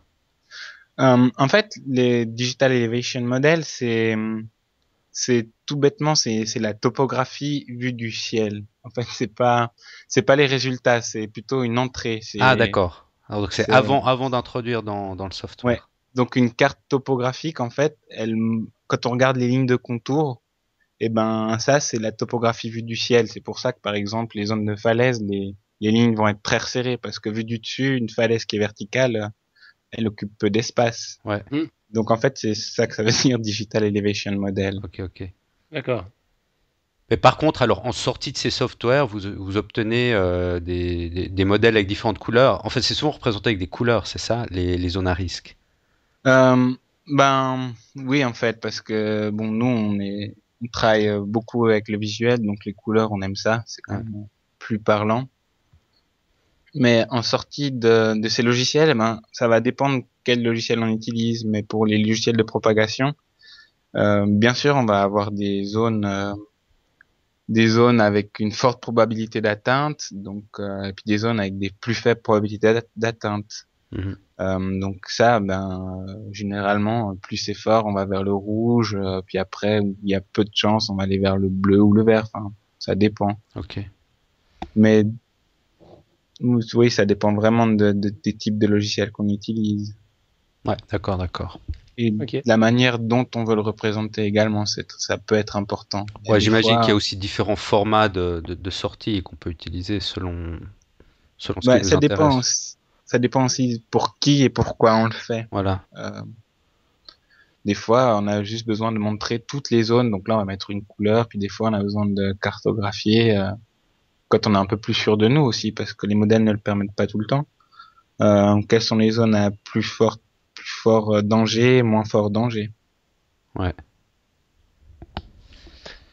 En fait, les Digital Elevation Models, c'est tout bêtement, c'est la topographie vue du ciel. En fait, c'est pas les résultats, c'est plutôt une entrée. Ah, d'accord. Alors, donc c'est C'est, avant d'introduire dans le ouais. software. Donc une carte topographique, en fait, quand on regarde les lignes de contour, eh ben, ça, c'est la topographie vue du ciel. C'est pour ça que, par exemple, les zones de falaise, les lignes vont être très resserrées parce que vue du dessus, une falaise qui est verticale, elle occupe peu d'espace. Ouais, Hmm, Donc, en fait, c'est ça que ça veut dire Digital Elevation Model. ok, ok. d'accord. Mais par contre, alors en sortie de ces softwares, vous obtenez des modèles avec différentes couleurs. En fait, c'est souvent représenté avec des couleurs, c'est ça, les zones à risque. Euh, ben oui en fait parce que bon nous on travaille beaucoup avec le visuel donc les couleurs on aime ça c'est quand Ouais. même plus parlant mais en sortie de ces logiciels eh ben ça va dépendre quel logiciel on utilise mais pour les logiciels de propagation bien sûr on va avoir des zones avec une forte probabilité d'atteinte donc et puis des zones avec des plus faibles probabilités d'atteinte. Mhm. Donc ça, généralement, plus c'est fort, on va vers le rouge, puis après, où il y a peu de chance, on va aller vers le bleu ou le vert. Enfin, ça dépend. Ok. Mais oui, ça dépend vraiment des types de logiciels qu'on utilise Ouais, d'accord, d'accord. et de Ok. la manière dont on veut le représenter également. Ça peut être important. Il y a Ouais, des j'imagine qu'il y a fois, aussi différents formats de sortie qu'on peut utiliser selon ce qui nous ça dépend. intéresse. Ça dépend aussi pour qui et pourquoi on le fait. Voilà. Euh, Des fois, on a juste besoin de montrer toutes les zones. Donc là, on va mettre une couleur. Puis des fois, on a besoin de cartographier quand on est un peu plus sûr de nous aussi, parce que les modèles ne le permettent pas tout le temps. Quelles sont les zones à plus fort danger, moins fort danger. Ouais.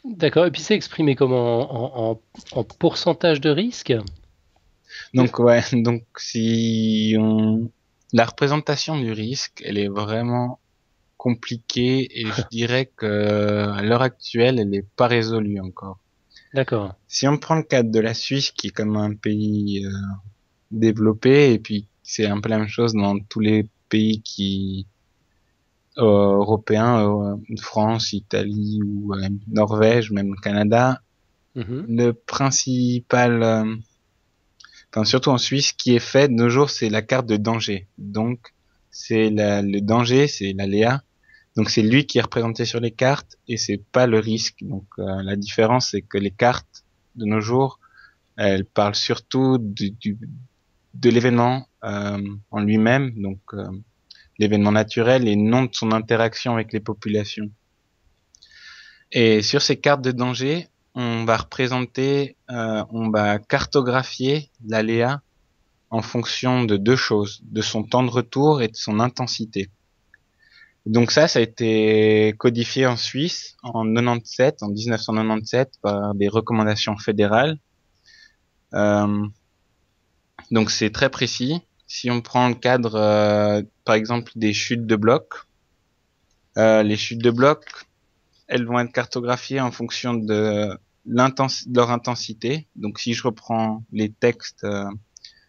D'accord. Et puis c'est exprimé comment en pourcentage de risque? Donc ouais, donc si on la représentation du risque, elle est vraiment compliquée et je dirais que à l'heure actuelle, elle n'est pas résolue encore. D'accord. Si on prend le cadre de la Suisse, qui est comme un pays développé, et puis c'est un peu la même chose dans tous les pays européens, France, Italie ou Norvège, même Canada, Mhm. le principal, enfin surtout en Suisse, ce qui est fait de nos jours, c'est la carte de danger. Donc le danger, c'est l'aléa. Donc c'est lui qui est représenté sur les cartes et c'est pas le risque. Donc la différence, c'est que les cartes de nos jours, elles parlent surtout de l'événement en lui-même, donc l'événement naturel et non de son interaction avec les populations. Et sur ces cartes de danger, on va cartographier l'aléa en fonction de deux choses, de son temps de retour et de son intensité. Donc ça a été codifié en Suisse en 97, en 1997 par des recommandations fédérales. Euh, donc c'est très précis. Si on prend le cadre, par exemple, des chutes de blocs, les chutes de blocs, elles vont être cartographiées en fonction de leur intensité. Donc si je reprends les textes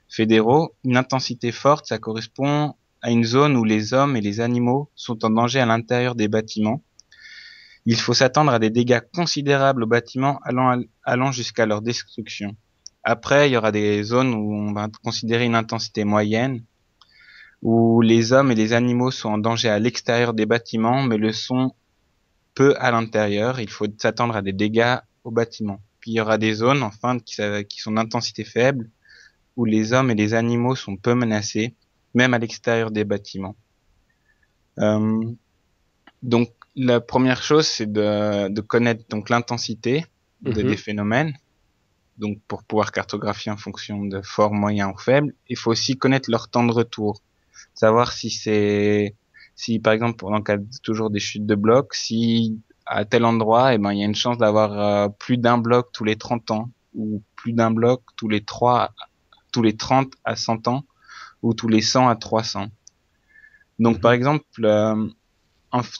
fédéraux, une intensité forte, ça correspond à une zone où les hommes et les animaux sont en danger à l'intérieur des bâtiments. Il faut s'attendre à des dégâts considérables aux bâtiments allant jusqu'à leur destruction. Après, il y aura des zones où on va considérer une intensité moyenne, où les hommes et les animaux sont en danger à l'extérieur des bâtiments, mais le sont peu à l'intérieur. Il faut s'attendre à des dégâts au bâtiment. Puis il y aura des zones, enfin, qui sont d'intensité faible, où les hommes et les animaux sont peu menacés, même à l'extérieur des bâtiments. Euh, donc la première chose, c'est de connaître donc l'intensité des Mhm. phénomènes. Donc pour pouvoir cartographier en fonction de fort, moyen ou faible, il faut aussi connaître leur temps de retour. Savoir si par exemple, dans le cas toujours des chutes de blocs, si à tel endroit, eh ben, il y a une chance d'avoir plus d'un bloc tous les 30 ans, ou plus d'un bloc tous les 30 à 100 ans, ou tous les 100 à 300. Donc, par Mhm. exemple,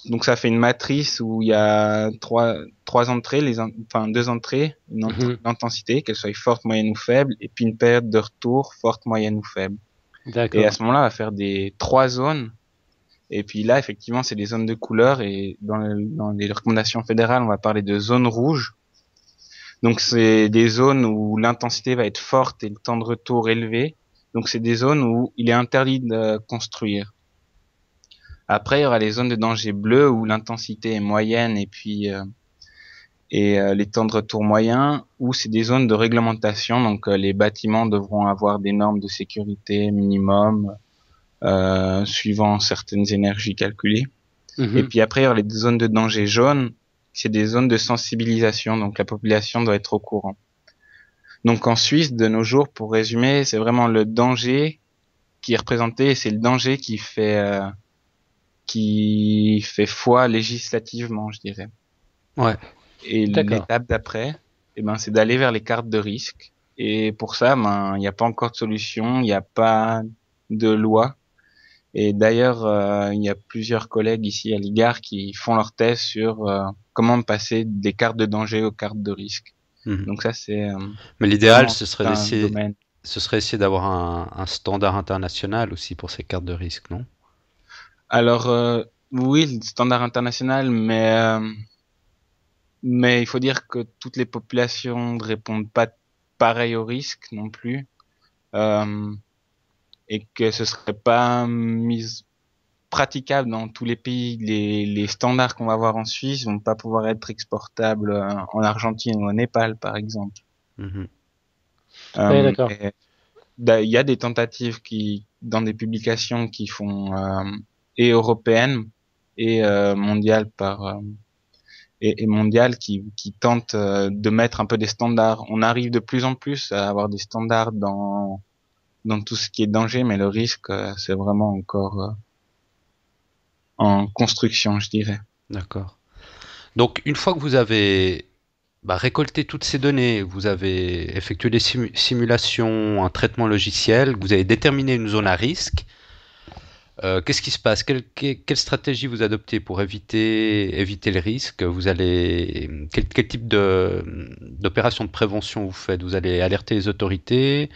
donc ça fait une matrice où il y a trois entrées, enfin deux entrées, Mhm. une intensité, qu'elle soit forte, moyenne ou faible, et puis une période de retour forte, moyenne ou faible. Et à D'accord. ce moment-là, on va faire des trois zones Et puis là, effectivement, c'est des zones de couleur et dans les recommandations fédérales, on va parler de zones rouges. Donc c'est des zones où l'intensité va être forte et le temps de retour élevé. Donc c'est des zones où il est interdit de construire. Après, il y aura les zones de danger bleu où l'intensité est moyenne et puis les temps de retour moyens, où c'est des zones de réglementation. Donc les bâtiments devront avoir des normes de sécurité minimum suivant certaines énergies calculées. Et puis après, il y aura les zones de danger jaune. C'est des zones de sensibilisation, donc la population doit être au courant. Donc en Suisse, de nos jours, pour résumer, c'est vraiment le danger qui est représenté, et c'est le danger qui fait foi législativement, je dirais. Ouais. Et l'étape d'après, c'est d'aller vers les cartes de risque. Et pour ça, il n'y a pas encore de solution, il n'y a pas de loi. Et d'ailleurs, il y a plusieurs collègues ici à l'IGAR qui font leur thèse sur comment passer des cartes de danger aux cartes de risque. Donc ça, c'est mais l'idéal, ce serait essayer d'avoir un standard international aussi pour ces cartes de risque, non? Alors, oui, le standard international, mais il faut dire que toutes les populations ne répondent pas pareil au risque non plus. Et que ce serait pas praticable dans tous les pays. Les standards qu'on va avoir en Suisse vont pas pouvoir être exportables en Argentine ou au Népal, par exemple. Oui, d'accord. Il y a des tentatives dans des publications qui font et européennes et mondiales et mondiales qui tentent de mettre un peu des standards. On arrive de plus en plus à avoir des standards dans tout ce qui est danger, mais le risque, c'est vraiment encore en construction, je dirais. D'accord. Donc, une fois que vous avez récolté toutes ces données, vous avez effectué des simulations, un traitement logiciel, vous avez déterminé une zone à risque, qu'est-ce qui se passe? Quelle stratégie vous adoptez pour éviter le risque? Quel type d'opération de prévention vous faites? Vous allez alerter les autorités?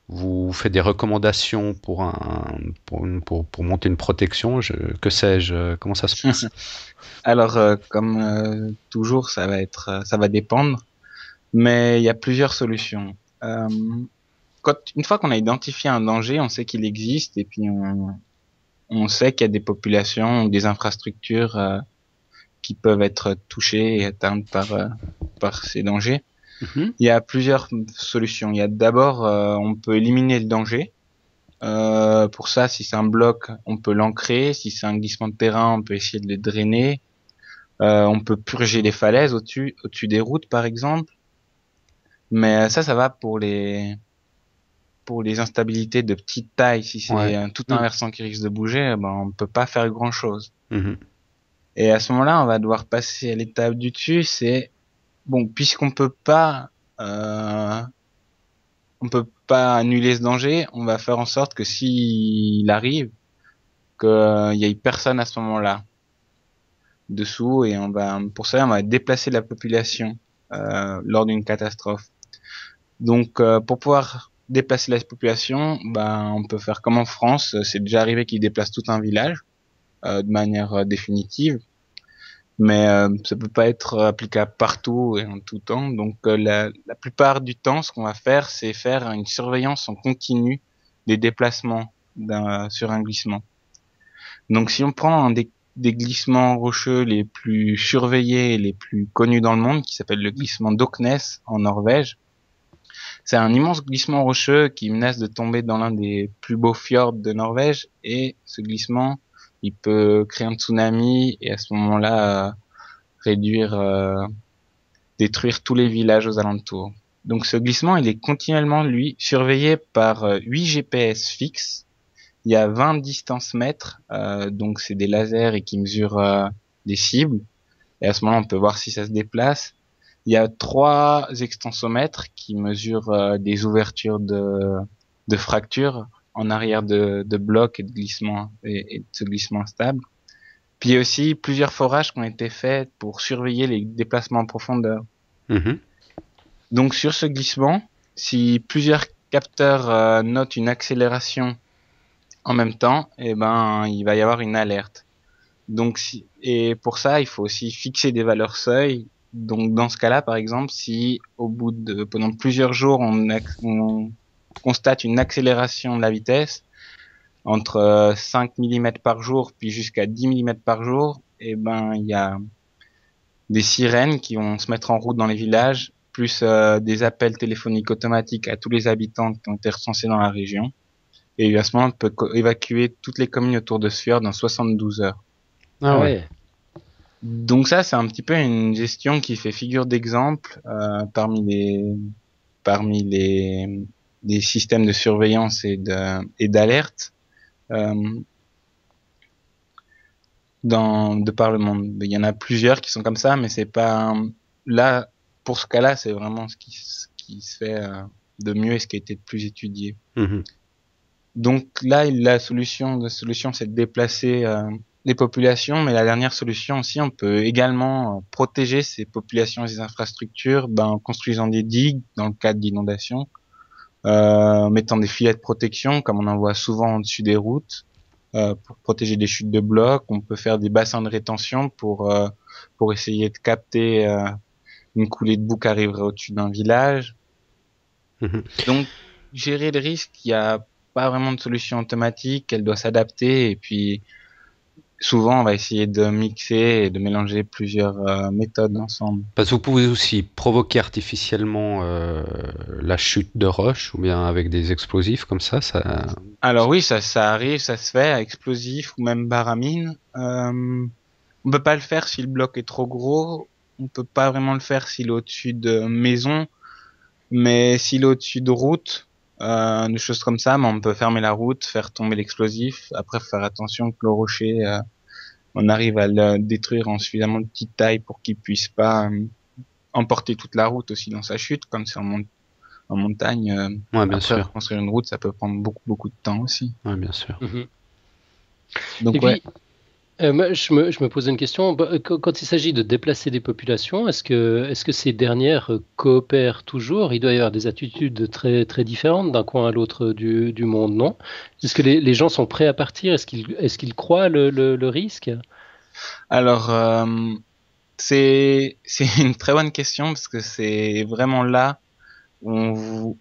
Vous faites des recommandations pour monter une protection, que sais-je, comment ça se passe? Alors, comme toujours, ça va dépendre, mais il y a plusieurs solutions. Une fois qu'on a identifié un danger, on sait qu'il existe et puis on sait qu'il y a des populations ou des infrastructures qui peuvent être touchées et atteintes par ces dangers. Il y a plusieurs solutions. Il y a d'abord, on peut éliminer le danger. Pour ça, si c'est un bloc, on peut l'ancrer. Si c'est un glissement de terrain, on peut essayer de le drainer. On peut purger les falaises au-dessus des routes, par exemple. Mais ça va pour les instabilités de petite taille. Si c'est tout un versant qui risque de bouger, on peut pas faire grand-chose. Et à ce moment-là, on va devoir passer à l'étape du dessus. C'est bon, puisqu'on peut pas annuler ce danger, on va faire en sorte que s'il arrive, qu'il y ait personne à ce moment-là dessous, et pour ça, on va déplacer la population lors d'une catastrophe. Donc, pour pouvoir déplacer la population, on peut faire comme en France. C'est déjà arrivé qu'ils déplacent tout un village de manière définitive. Mais ça peut pas être applicable partout et en tout temps. Donc la plupart du temps, ce qu'on va faire, c'est faire une surveillance en continu des déplacements sur un glissement. Donc si on prend des glissements rocheux les plus surveillés et les plus connus dans le monde, qui s'appelle le glissement d'Åknes en Norvège, c'est un immense glissement rocheux qui menace de tomber dans l'un des plus beaux fjords de Norvège, et ce glissement, il peut créer un tsunami et à ce moment-là détruire tous les villages aux alentours. Donc ce glissement, il est continuellement, lui, surveillé par 8 GPS fixes. Il y a 20 distances mètres, donc c'est des lasers et qui mesurent des cibles. Et à ce moment-là, on peut voir si ça se déplace. Il y a 3 extensomètres qui mesurent des ouvertures de fractures en arrière de blocs et de glissement et de ce glissement instable. Puis il y a aussi plusieurs forages qui ont été faits pour surveiller les déplacements en profondeur. Donc sur ce glissement, si plusieurs capteurs notent une accélération en même temps, il va y avoir une alerte. Donc, et pour ça, il faut aussi fixer des valeurs seuil. Donc, dans ce cas-là, par exemple, si au bout de pendant plusieurs jours, on constate une accélération de la vitesse entre 5 mm par jour, puis jusqu'à 10 mm par jour, il y a des sirènes qui vont se mettre en route dans les villages, plus des appels téléphoniques automatiques à tous les habitants qui ont été recensés dans la région. Et à ce moment, on peut évacuer toutes les communes autour de Sfjord dans 72 heures. Ah ouais. Donc ça, c'est un petit peu une gestion qui fait figure d'exemple parmi les systèmes de surveillance et d'alerte de par le monde. Il y en a plusieurs qui sont comme ça, mais c'est pas là pour ce cas-là, c'est vraiment ce qui se fait de mieux et ce qui a été le plus étudié. Mhm. Donc là, la solution, c'est de déplacer les populations, mais la dernière solution aussi, on peut également protéger ces populations et ces infrastructures, en construisant des digues dans le cadre d'inondations, mettant des filets de protection, comme on en voit souvent au-dessus des routes, pour protéger des chutes de blocs. On peut faire des bassins de rétention pour essayer de capter une coulée de boue qui arriverait au-dessus d'un village. Mhm. Donc, gérer le risque, il y a pas vraiment de solution automatique, elle doit s'adapter et puis souvent on va essayer de mixer et de mélanger plusieurs méthodes ensemble. Parce que vous pouvez aussi provoquer artificiellement la chute de roches ou bien avec des explosifs comme ça. Alors oui, ça arrive, ça se fait, explosif ou même baramine. On peut pas le faire si le bloc est trop gros, on peut pas vraiment le faire s'il est au-dessus de maison, mais s'il est au-dessus de route, des choses comme ça, mais on peut fermer la route, faire tomber l'explosif. Après, faut faire attention que le rocher, on arrive à le détruire en suffisamment de petite taille pour qu'il puisse pas emporter toute la route aussi dans sa chute, comme c'est en montagne. Ouais, bien Après, sûr. construire une route, ça peut prendre beaucoup de temps aussi. Ouais, bien sûr. Donc Et ouais. puis, moi, je me posais une question. Quand il s'agit de déplacer des populations, est-ce que ces dernières coopèrent toujours? Il doit y avoir des attitudes très, très différentes d'un coin à l'autre du monde, non? Est-ce que les gens sont prêts à partir? Est-ce qu'ils croient le risque? Alors, c'est une très bonne question parce que c'est vraiment là où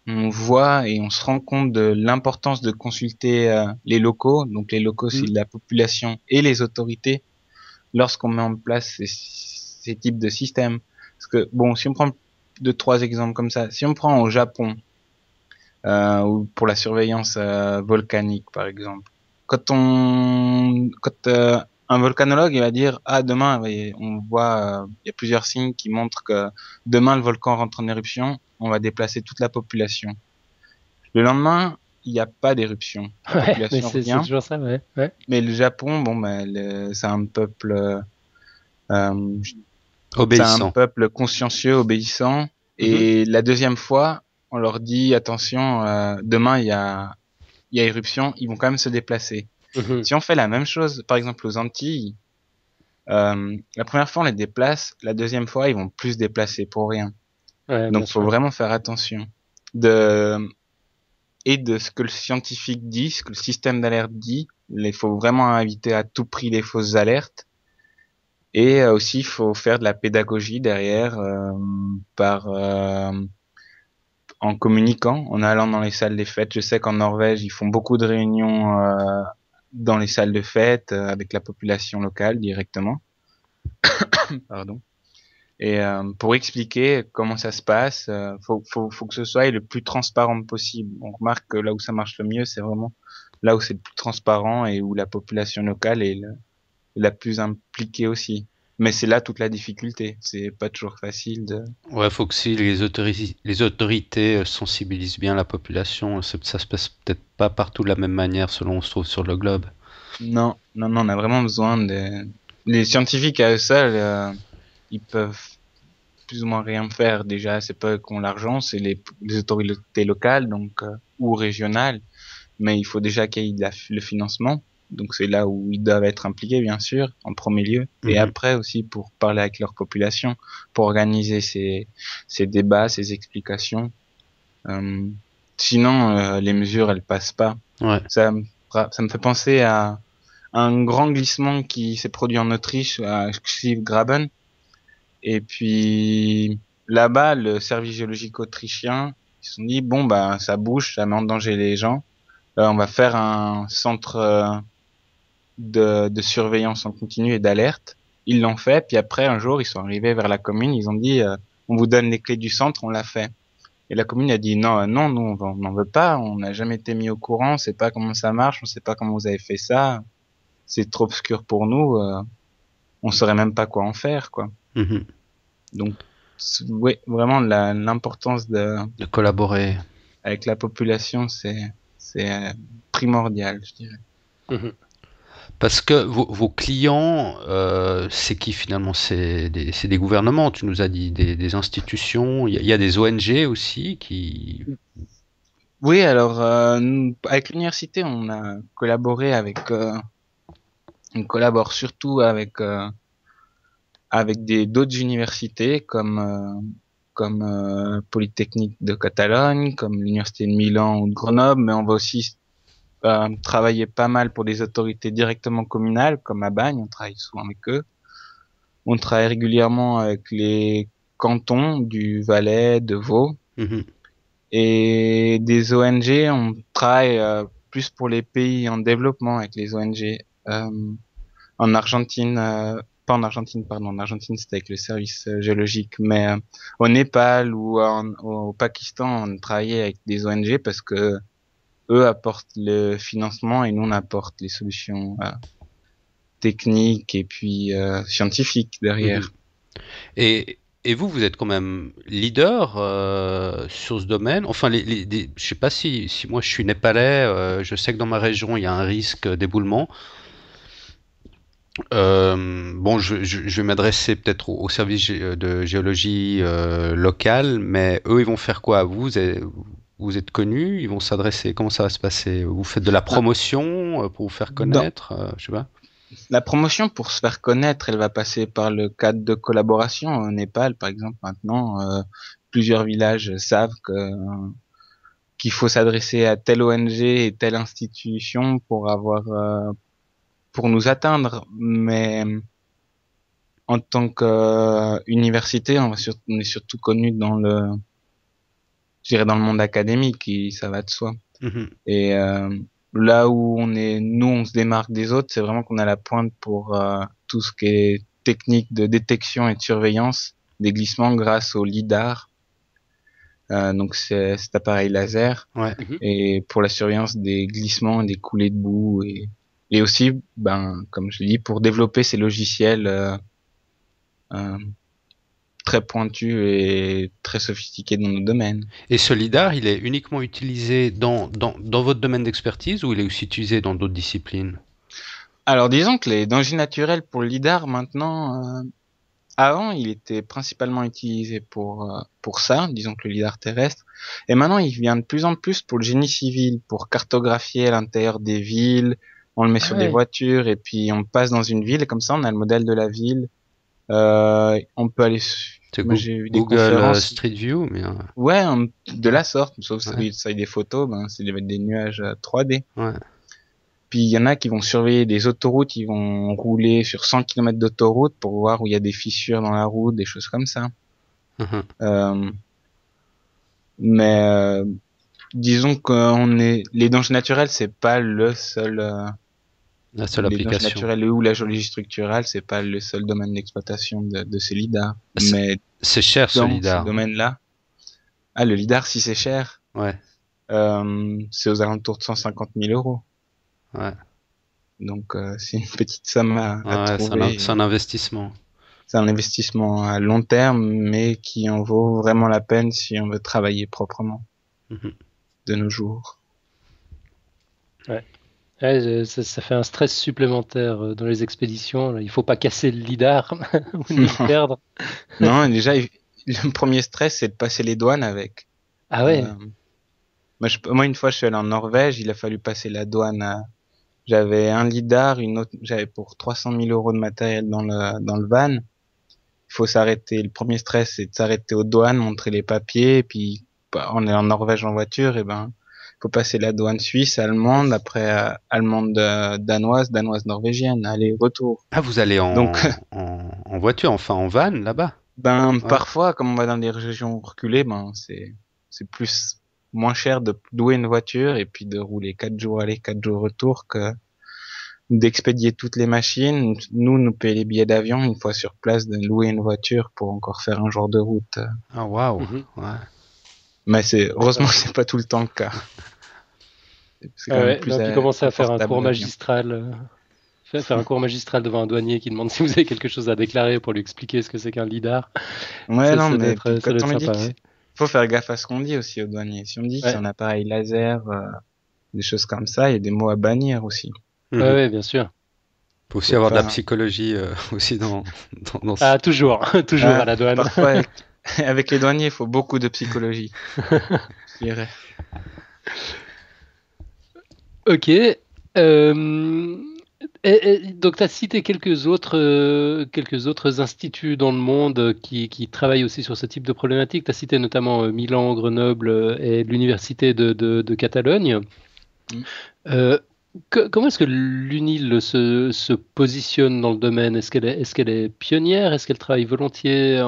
on voit et on se rend compte de l'importance de consulter les locaux. Donc les locaux, c'est Mm. la population et les autorités lorsqu'on met en place ces types de systèmes. Parce que bon, si on prend deux trois exemples comme ça, si on prend au Japon ou pour la surveillance volcanique par exemple, quand un volcanologue il va dire demain on voit il y a plusieurs signes qui montrent que demain le volcan rentre en éruption, on va déplacer toute la population. Le lendemain, il n'y a pas d'éruption. La Ouais, mais population c'est revient. toujours ça, ouais. Ouais. Mais le Japon, c'est un peuple, euh, c'est un Obéissant. peuple consciencieux, obéissant. Mhm. Et la deuxième fois, on leur dit attention, demain il y a éruption, ils vont quand même se déplacer. Mhm. Si on fait la même chose, par exemple aux Antilles, la première fois on les déplace, la deuxième fois ils vont plus se déplacer pour rien. Ouais, bien Donc faut sûr. vraiment faire attention de de ce que le scientifique dit, ce que le système d'alerte dit. Il faut vraiment éviter à tout prix les fausses alertes. Et aussi, il faut faire de la pédagogie derrière en communiquant, en allant dans les salles des fêtes. Je sais qu'en Norvège, ils font beaucoup de réunions dans les salles de fêtes avec la population locale directement. Pardon. Et pour expliquer comment ça se passe, faut que ce soit le plus transparent possible. On remarque que là où ça marche le mieux, c'est vraiment là où c'est le plus transparent et où la population locale est la plus impliquée aussi. Mais c'est là toute la difficulté. C'est pas toujours facile de. Ouais, faut que si les autorités sensibilisent bien la population, ça se passe peut-être pas partout de la même manière selon où on se trouve sur le globe. Non, on a vraiment besoin les scientifiques à eux seuls, ils peuvent plus ou moins rien faire. Déjà, c'est pas eux qui ont l'argent, c'est les autorités locales, donc ou régionales. Mais il faut déjà qu'il y ait le financement. Donc c'est là où ils doivent être impliqués, bien sûr, en premier lieu. Et Mhm. après aussi pour parler avec leur population, pour organiser ces débats, ces explications. Euh, sinon, les mesures, elles passent pas. Ouais. Ça me fait penser à un grand glissement qui s'est produit en Autriche, à Graben. Et puis, là-bas, le service géologique autrichien, ils se sont dit, bon, bah, ça bouge, ça met en danger les gens. On va faire un centre de surveillance en continu et d'alerte. Ils l'ont fait, puis après, un jour, ils sont arrivés vers la commune, ils ont dit, on vous donne les clés du centre, on l'a fait. Et la commune a dit, non, non, nous, on n'en veut pas, on n'a jamais été mis au courant, on sait pas comment ça marche, on sait pas comment vous avez fait ça, c'est trop obscur pour nous, on saurait même pas quoi en faire, quoi. Mhm. Donc, oui, vraiment, l'importance De collaborer. avec la population, c'est primordial, je dirais. Mhm. Parce que vos clients, c'est qui finalement? C'est des gouvernements, tu nous as dit, des institutions. Il y a des ONG aussi qui. Oui, alors, avec l'université, on a collaboré on collabore surtout avec d'autres universités comme Polytechnique de Catalogne, comme l'université de Milan ou de Grenoble, mais on va aussi travailler pas mal pour des autorités directement communales, comme à Bagne, on travaille souvent avec eux. On travaille régulièrement avec les cantons du Valais, de Vaud, Mhm. et des ONG, on travaille plus pour les pays en développement avec les ONG. En Argentine, pas en Argentine, pardon, en Argentine c'était avec le service géologique, mais au Népal ou au Pakistan, on travaillait avec des ONG parce que eux apportent le financement et nous on apporte les solutions techniques et puis scientifiques Mhm. derrière. Et vous, vous êtes quand même leader sur ce domaine. Enfin, je sais pas si moi je suis népalais, je sais que dans ma région il y a un risque d'éboulement. Bon, je vais m'adresser peut-être au service de géologie local, mais eux, ils vont faire quoi? Vous êtes connus, ils vont s'adresser. Comment ça va se passer? Vous faites de la Ah, promotion pour vous faire dans connaître, je sais pas. la promotion pour se faire connaître, elle va passer par le cadre de collaboration. Au Népal, par exemple, maintenant, plusieurs villages savent qu'il faut s'adresser à telle ONG et telle institution pour nous atteindre. Mais en tant qu'université, on est surtout connu je dirais dans le monde académique, et ça va de soi. Mhm. Et là où nous, on se démarque des autres, c'est vraiment qu'on a la pointe pour tout ce qui est technique de détection et de surveillance des glissements grâce au lidar. Donc c'est cet appareil laser Ouais. Mhm. et pour la surveillance des glissements, des coulées de boue et aussi, ben comme je l'ai dit, pour développer ces logiciels euh, très pointus et très sophistiqués dans nos domaines. Et ce lidar, il est uniquement utilisé dans votre domaine d'expertise ou il est aussi utilisé dans d'autres disciplines? Alors disons que les dangers naturels pour le lidar maintenant, avant il était principalement utilisé pour ça, disons que le lidar terrestre, et maintenant il vient de plus en plus pour le génie civil, pour cartographier l'intérieur des villes. On le met Ah sur des ouais. voitures et puis on passe dans une ville et comme ça on a le modèle de la ville. On peut aller. C'est Moi j'ai eu des Google conférences. Street View, mais Ouais, de la sorte, sauf ouais, ça et des photos, ben c'est des nuages 3D. ouais. Puis il y en a qui vont surveiller des autoroutes, ils vont rouler sur 100 km d'autoroute pour voir où il y a des fissures dans la route, des choses comme ça. Mhm. Euh, mais disons qu'on est les dangers naturels, c'est pas le seul La seule les dangers application. naturels ou la géologie structurale, c'est pas le seul domaine d'exploitation de ces lidars. C'est Mais c'est cher ce dans ce lidar. domaine-là, le lidar si c'est cher, Ouais, c'est aux alentours de 150 000 euros. ouais, Donc c'est une petite somme à ouais, c'est trouver. un investissement. C'est un investissement à long terme, mais qui en vaut vraiment la peine si on veut travailler proprement Mhm. de nos jours. Ouais. Ouais, ça fait un stress supplémentaire dans les expéditions. Là. Il faut pas casser le lidar ou ni le Non, perdre. non, déjà, le premier stress, c'est de passer les douanes avec. Ah ouais. Euh, moi, une fois, je suis allé en Norvège, il a fallu passer la douane j'avais un lidar, j'avais pour 300 000 euros de matériel dans le van. Il faut s'arrêter. Le premier stress, c'est de s'arrêter aux douanes, montrer les papiers, et puis on est en Norvège en voiture, et ben, faut passer la douane suisse, allemande, après allemande, danoise, danoise norvégienne, aller-retour. Ah, vous allez Donc, en voiture, enfin en van là-bas? ben, Ouais. parfois, comme on va dans des régions reculées, ben, c'est moins cher de louer une voiture et puis de rouler 4 jours aller, 4 jours retour que d'expédier toutes les machines, nous payer les billets d'avion une fois sur place, de louer une voiture pour encore faire un jour de route. Ah, waouh. Mhm. Ouais. Mais heureusement Ouais. que c'est pas tout le temps le cas. C'est Ah quand même ouais, plus non, puis commencer à faire un confortable cours l'avion. magistral, faire un cours magistral devant un douanier qui demande si vous avez quelque chose à déclarer pour lui expliquer ce que c'est qu'un lidar. Ouais, Ça, non, mais puis ça doit quand on être lui dit sympa, qu'il ouais. faut faire gaffe à ce qu'on dit aussi aux douaniers. Si on dit que c'est Ouais, un appareil laser, des choses comme ça, il y a des mots à bannir aussi. ouais, Mhm. ouais, bien sûr. Faut aussi Faut avoir de la pas. psychologie aussi dans Ah, toujours, toujours à la douane. Parfois, avec les douaniers, il faut beaucoup de psychologie, je dirais. Ok. Donc, tu as cité quelques autres instituts dans le monde qui travaillent aussi sur ce type de problématique. Tu as cité notamment Milan, Grenoble et l'Université de Catalogne. Mm. Euh, Comment est-ce que l'UNIL se positionne dans le domaine? Est-ce qu'elle est pionnière? Est-ce qu'elle travaille volontiers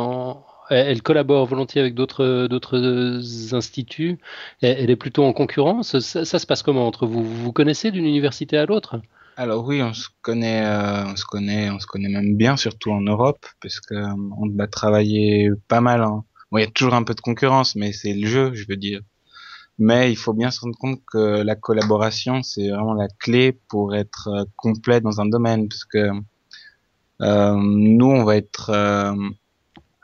elle collabore volontiers avec d'autres instituts? Elle est plutôt en concurrence? Ça se passe comment entre vous? Vous vous connaissez d'une université à l'autre? Alors oui, on se connaît même bien, surtout en Europe, parce que on a travaillé pas mal. Hein. Bon, il y a toujours un peu de concurrence, mais c'est le jeu, je veux dire. Mais il faut bien se rendre compte que la collaboration, c'est vraiment la clé pour être complet dans un domaine, parce que nous, on va être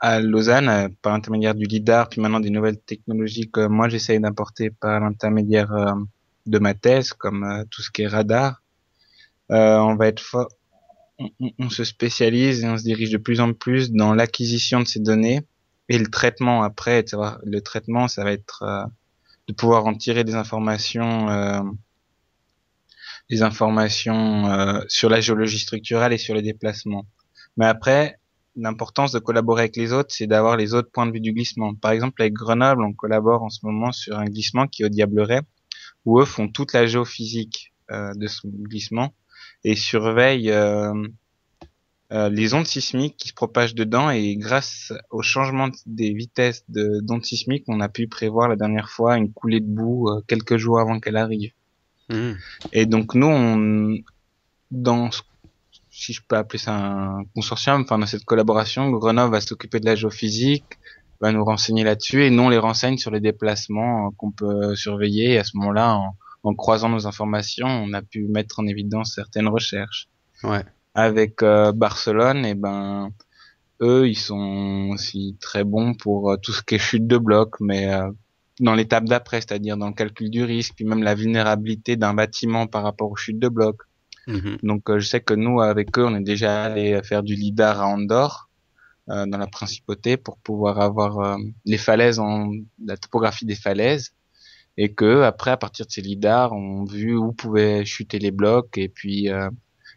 à Lausanne par l'intermédiaire du LIDAR, puis maintenant des nouvelles technologies que moi j'essaye d'importer par l'intermédiaire de ma thèse, comme tout ce qui est radar. On va être on se spécialise et on se dirige de plus en plus dans l'acquisition de ces données et le traitement après. Tu vois, le traitement, ça va être de pouvoir en tirer des informations sur la géologie structurelle et sur les déplacements. Mais après, l'importance de collaborer avec les autres, c'est d'avoir les autres points de vue du glissement. Par exemple, avec Grenoble, on collabore en ce moment sur un glissement qui est au Diableret, où eux font toute la géophysique de ce glissement et surveillent les ondes sismiques qui se propagent dedans, et grâce au changement des vitesses d'ondes sismiques, on a pu prévoir la dernière fois une coulée de boue quelques jours avant qu'elle arrive. Mhm. Et donc nous, dans si je peux appeler ça un consortium, enfin dans cette collaboration, Grenoble va s'occuper de la géophysique, va nous renseigner là-dessus, et nous on les renseigne sur les déplacements qu'on peut surveiller. Et à ce moment-là, en croisant nos informations, on a pu mettre en évidence certaines recherches. Ouais. Avec Barcelone, et ben eux, ils sont aussi très bons pour tout ce qui est chute de blocs, mais dans l'étape d'après, c'est-à-dire dans le calcul du risque, puis même la vulnérabilité d'un bâtiment par rapport aux chutes de blocs. Mhm. Donc je sais que nous, avec eux, on est déjà allé faire du lidar à Andorre, dans la principauté, pour pouvoir avoir les falaises, la topographie des falaises, et que après, à partir de ces lidars, on a vu où pouvaient chuter les blocs, et puis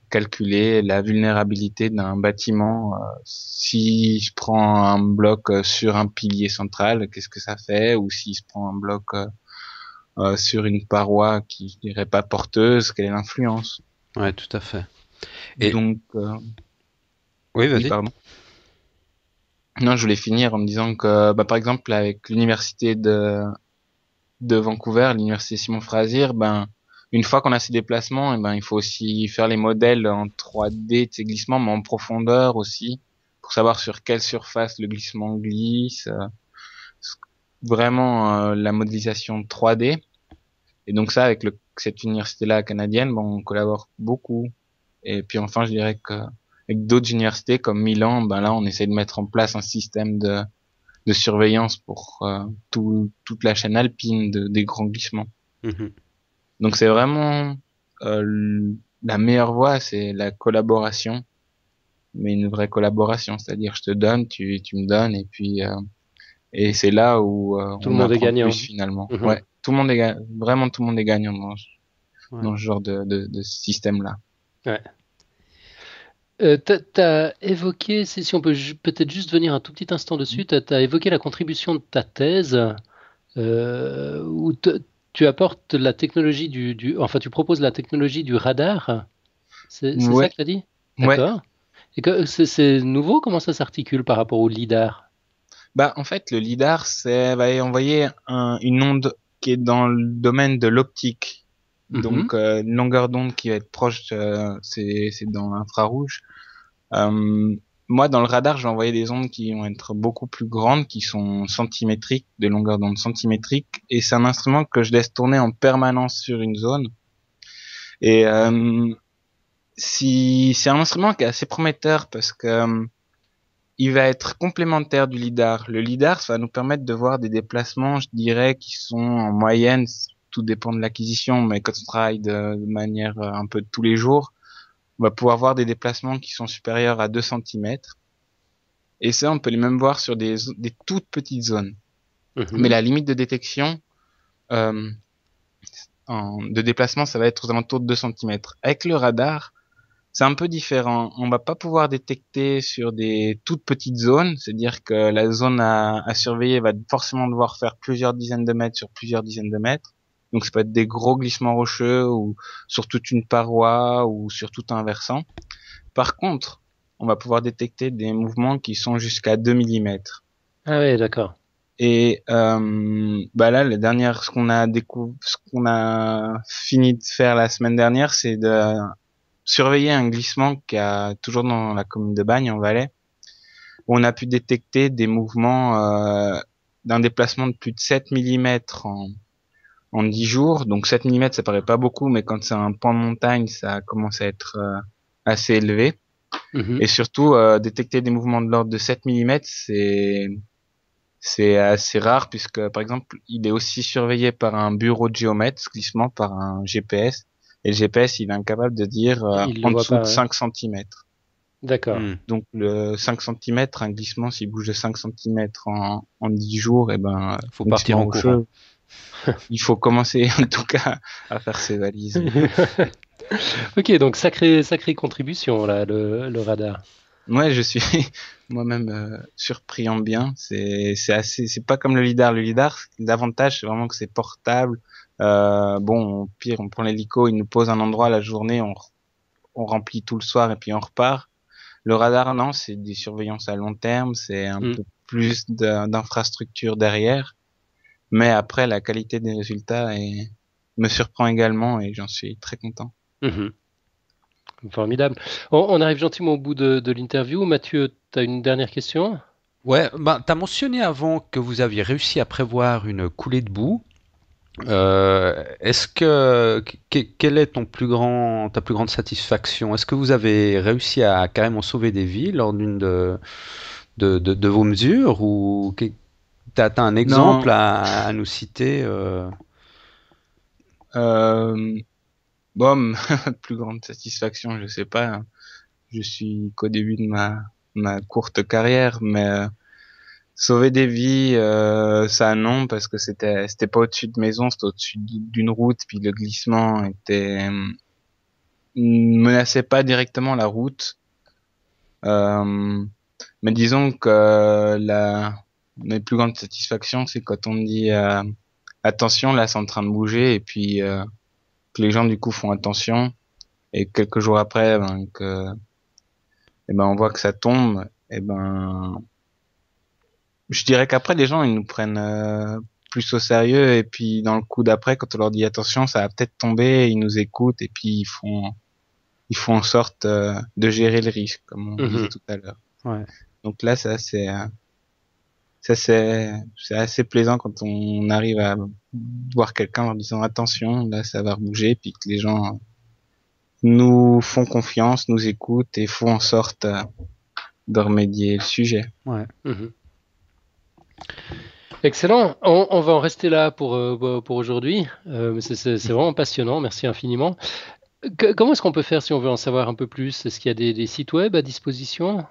calculer la vulnérabilité d'un bâtiment. Si je prends un bloc sur un pilier central, qu'est-ce que ça fait? Ou si je prends un bloc sur une paroi qui, je dirais, pas porteuse, quelle est l'influence? Ouais, tout à fait. Et Donc, oui, oui, vas-y. pardon. Non, je voulais finir en me disant que, bah, par exemple, avec l'université de Vancouver, l'université Simon Fraser, ben, une fois qu'on a ces déplacements, eh ben, il faut aussi faire les modèles en 3D de ces glissements, mais en profondeur aussi, pour savoir sur quelle surface le glissement glisse, vraiment la modélisation 3D. Et donc ça, avec cette université-là canadienne, bon, on collabore beaucoup. Et puis enfin, je dirais que avec d'autres universités comme Milan, ben là, on essaie de mettre en place un système de surveillance pour toute la chaîne alpine des grands glissements. Mhm. Donc c'est vraiment la meilleure voie, c'est la collaboration, mais une vraie collaboration, c'est-à-dire je te donne, tu me donnes, et puis et c'est là où Tout le on monde est apprend le plus gagnant. finalement. Mhm. Ouais, tout le monde est vraiment tout le monde est gagnant Ouais. dans ce genre de système-là. Ouais. T'as évoqué, si on peut peut-être juste venir un tout petit instant dessus, t'as évoqué la contribution de ta thèse. où tu apportes la technologie enfin, tu proposes la technologie du radar. C'est ça Ouais, que tu as dit? ouais. D'accord. Et que c'est nouveau, comment ça s'articule par rapport au lidar? Bah, en fait, le lidar, c'est va envoyer une onde qui est dans le domaine de l'optique. Mhm. Donc, une longueur d'onde qui va être proche, c'est dans l'infrarouge. Euh, Moi, dans le radar, je vais envoyer des ondes qui vont être beaucoup plus grandes, qui sont centimétriques, de longueur d'onde centimétrique. Et c'est un instrument que je laisse tourner en permanence sur une zone. Et si c'est un instrument qui est assez prometteur parce que il va être complémentaire du lidar. Le lidar, ça va nous permettre de voir des déplacements, je dirais, qui sont en moyenne, tout dépend de l'acquisition, mais quand on travaille de manière un peu de tous les jours, on va pouvoir voir des déplacements qui sont supérieurs à 2 centimètres. Et ça, on peut les même voir sur des toutes petites zones. Mais Mhm. la limite de détection euh, de déplacement, ça va être aux alentours de 2 centimètres. Avec le radar, c'est un peu différent. On va pas pouvoir détecter sur des toutes petites zones, c'est-à-dire que la zone à surveiller va forcément devoir faire plusieurs dizaines de mètres sur plusieurs dizaines de mètres. Donc ça peut être des gros glissements rocheux ou sur toute une paroi ou sur tout un versant. Par contre, on va pouvoir détecter des mouvements qui sont jusqu'à 2 millimètres. Ah ouais, d'accord. Et bah là, ce qu'on a fini de faire la semaine dernière, c'est de surveiller un glissement qui a toujours dans la commune de Bagne en Valais, où on a pu détecter des mouvements d'un déplacement de plus de 7 millimètres en 10 jours. Donc 7 millimètres, ça paraît pas beaucoup, mais quand c'est un pan de montagne, ça commence à être assez élevé. Mhm. Et surtout, détecter des mouvements de l'ordre de 7 millimètres, c'est assez rare puisque, par exemple, il est aussi surveillé par un bureau de géomètre, ce glissement par un GPS. Et le GPS, il est incapable de dire Il le en voit dessous de pas, ouais. 5 centimètres. D'accord. Hmm. Donc le 5 centimètres, un glissement, s'il bouge de 5 centimètres en 10 jours, et ben, Faut un partir glissement en courant. rocheux, il faut commencer en tout cas à faire ses valises. Ok, donc sacrée contribution là, le radar. Moi, je suis moi-même surpris en bien. C'est pas comme le lidar. Le lidar, l'avantage, c'est vraiment que c'est portable. Bon, au pire, on prend l'hélico, il nous pose un endroit la journée, on remplit tout le soir et puis on repart. Le radar, non, c'est des surveillances à long terme, c'est un Mm. peu plus d'infrastructure derrière. Mais après, la qualité des résultats me surprend également et j'en suis très content. Mhm. Formidable. On arrive gentiment au bout de l'interview. Mathieu, tu as une dernière question? Ouais, ben, tu as mentionné avant que vous aviez réussi à prévoir une coulée de boue. Quelle est ta plus grande satisfaction? Est-ce que vous avez réussi à carrément sauver des vies lors d'une de vos mesures ou t'as un exemple Non, à nous citer euh, bon, plus grande satisfaction, je sais pas. Je suis qu'au début de ma courte carrière, mais sauver des vies, ça non, parce que c'était pas au-dessus de maison, c'était au-dessus d'une route, puis le glissement menaçait pas directement la route. Euh, mais disons que mes plus grandes satisfactions, c'est quand on me dit attention, là c'est en train de bouger, et puis que les gens du coup font attention, et quelques jours après, on voit que ça tombe, et ben je dirais qu'après les gens ils nous prennent plus au sérieux, et puis dans le coup d'après, quand on leur dit attention, ça va peut-être tomber, ils nous écoutent, et puis ils font en sorte de gérer le risque, comme on disait Mhm. tout à l'heure. Ouais. Donc là, c'est assez plaisant quand on arrive à voir quelqu'un en leur disant attention, là ça va rebouger, puis que les gens nous font confiance, nous écoutent et font en sorte de remédier le sujet. Ouais. Mhm. Excellent. On va en rester là pour aujourd'hui. Mais c'est vraiment passionnant. Merci infiniment. Comment est-ce qu'on peut faire si on veut en savoir un peu plus? Est-ce qu'il y a des sites web à disposition?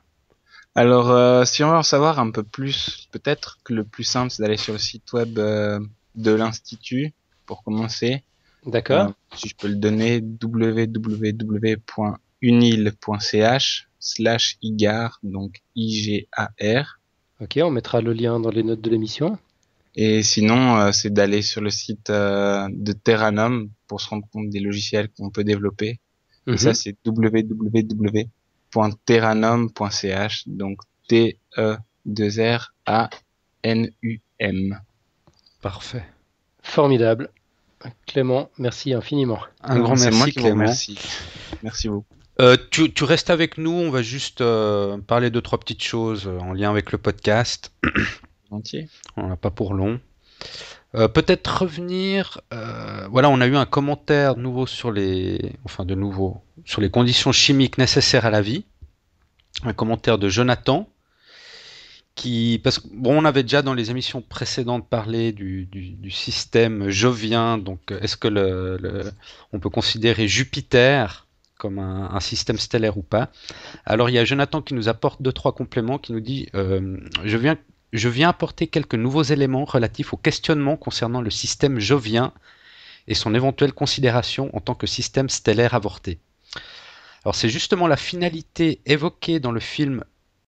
Alors, si on veut en savoir un peu plus, peut-être que le plus simple, c'est d'aller sur le site web de l'Institut, pour commencer. D'accord. Si je peux le donner, www.unil.ch/igar, donc IGAR. Ok, on mettra le lien dans les notes de l'émission. Et sinon, c'est d'aller sur le site de Terranum pour se rendre compte des logiciels qu'on peut développer. Et ça, c'est www.terranum.ch, donc T-E-2-R-A-N-U-M. Parfait. Formidable. Clément, merci infiniment. Un grand C'est merci, moi qui vous Clément. remercie. Merci beaucoup. Tu restes avec nous, on va juste parler de 3 petites choses en lien avec le podcast. Entier. On n'a pas pour long. Peut-être revenir. Voilà, on a eu un commentaire nouveau sur les conditions chimiques nécessaires à la vie. Un commentaire de Jonathan. Parce que bon, on avait déjà dans les émissions précédentes parlé du système jovien. Donc, est-ce que on peut considérer Jupiter comme un système stellaire ou pas? Alors, il y a Jonathan qui nous apporte 2-3 compléments, qui nous dit je viens apporter quelques nouveaux éléments relatifs au questionnement concernant le système jovien et son éventuelle considération en tant que système stellaire avorté. Alors c'est justement la finalité évoquée dans le film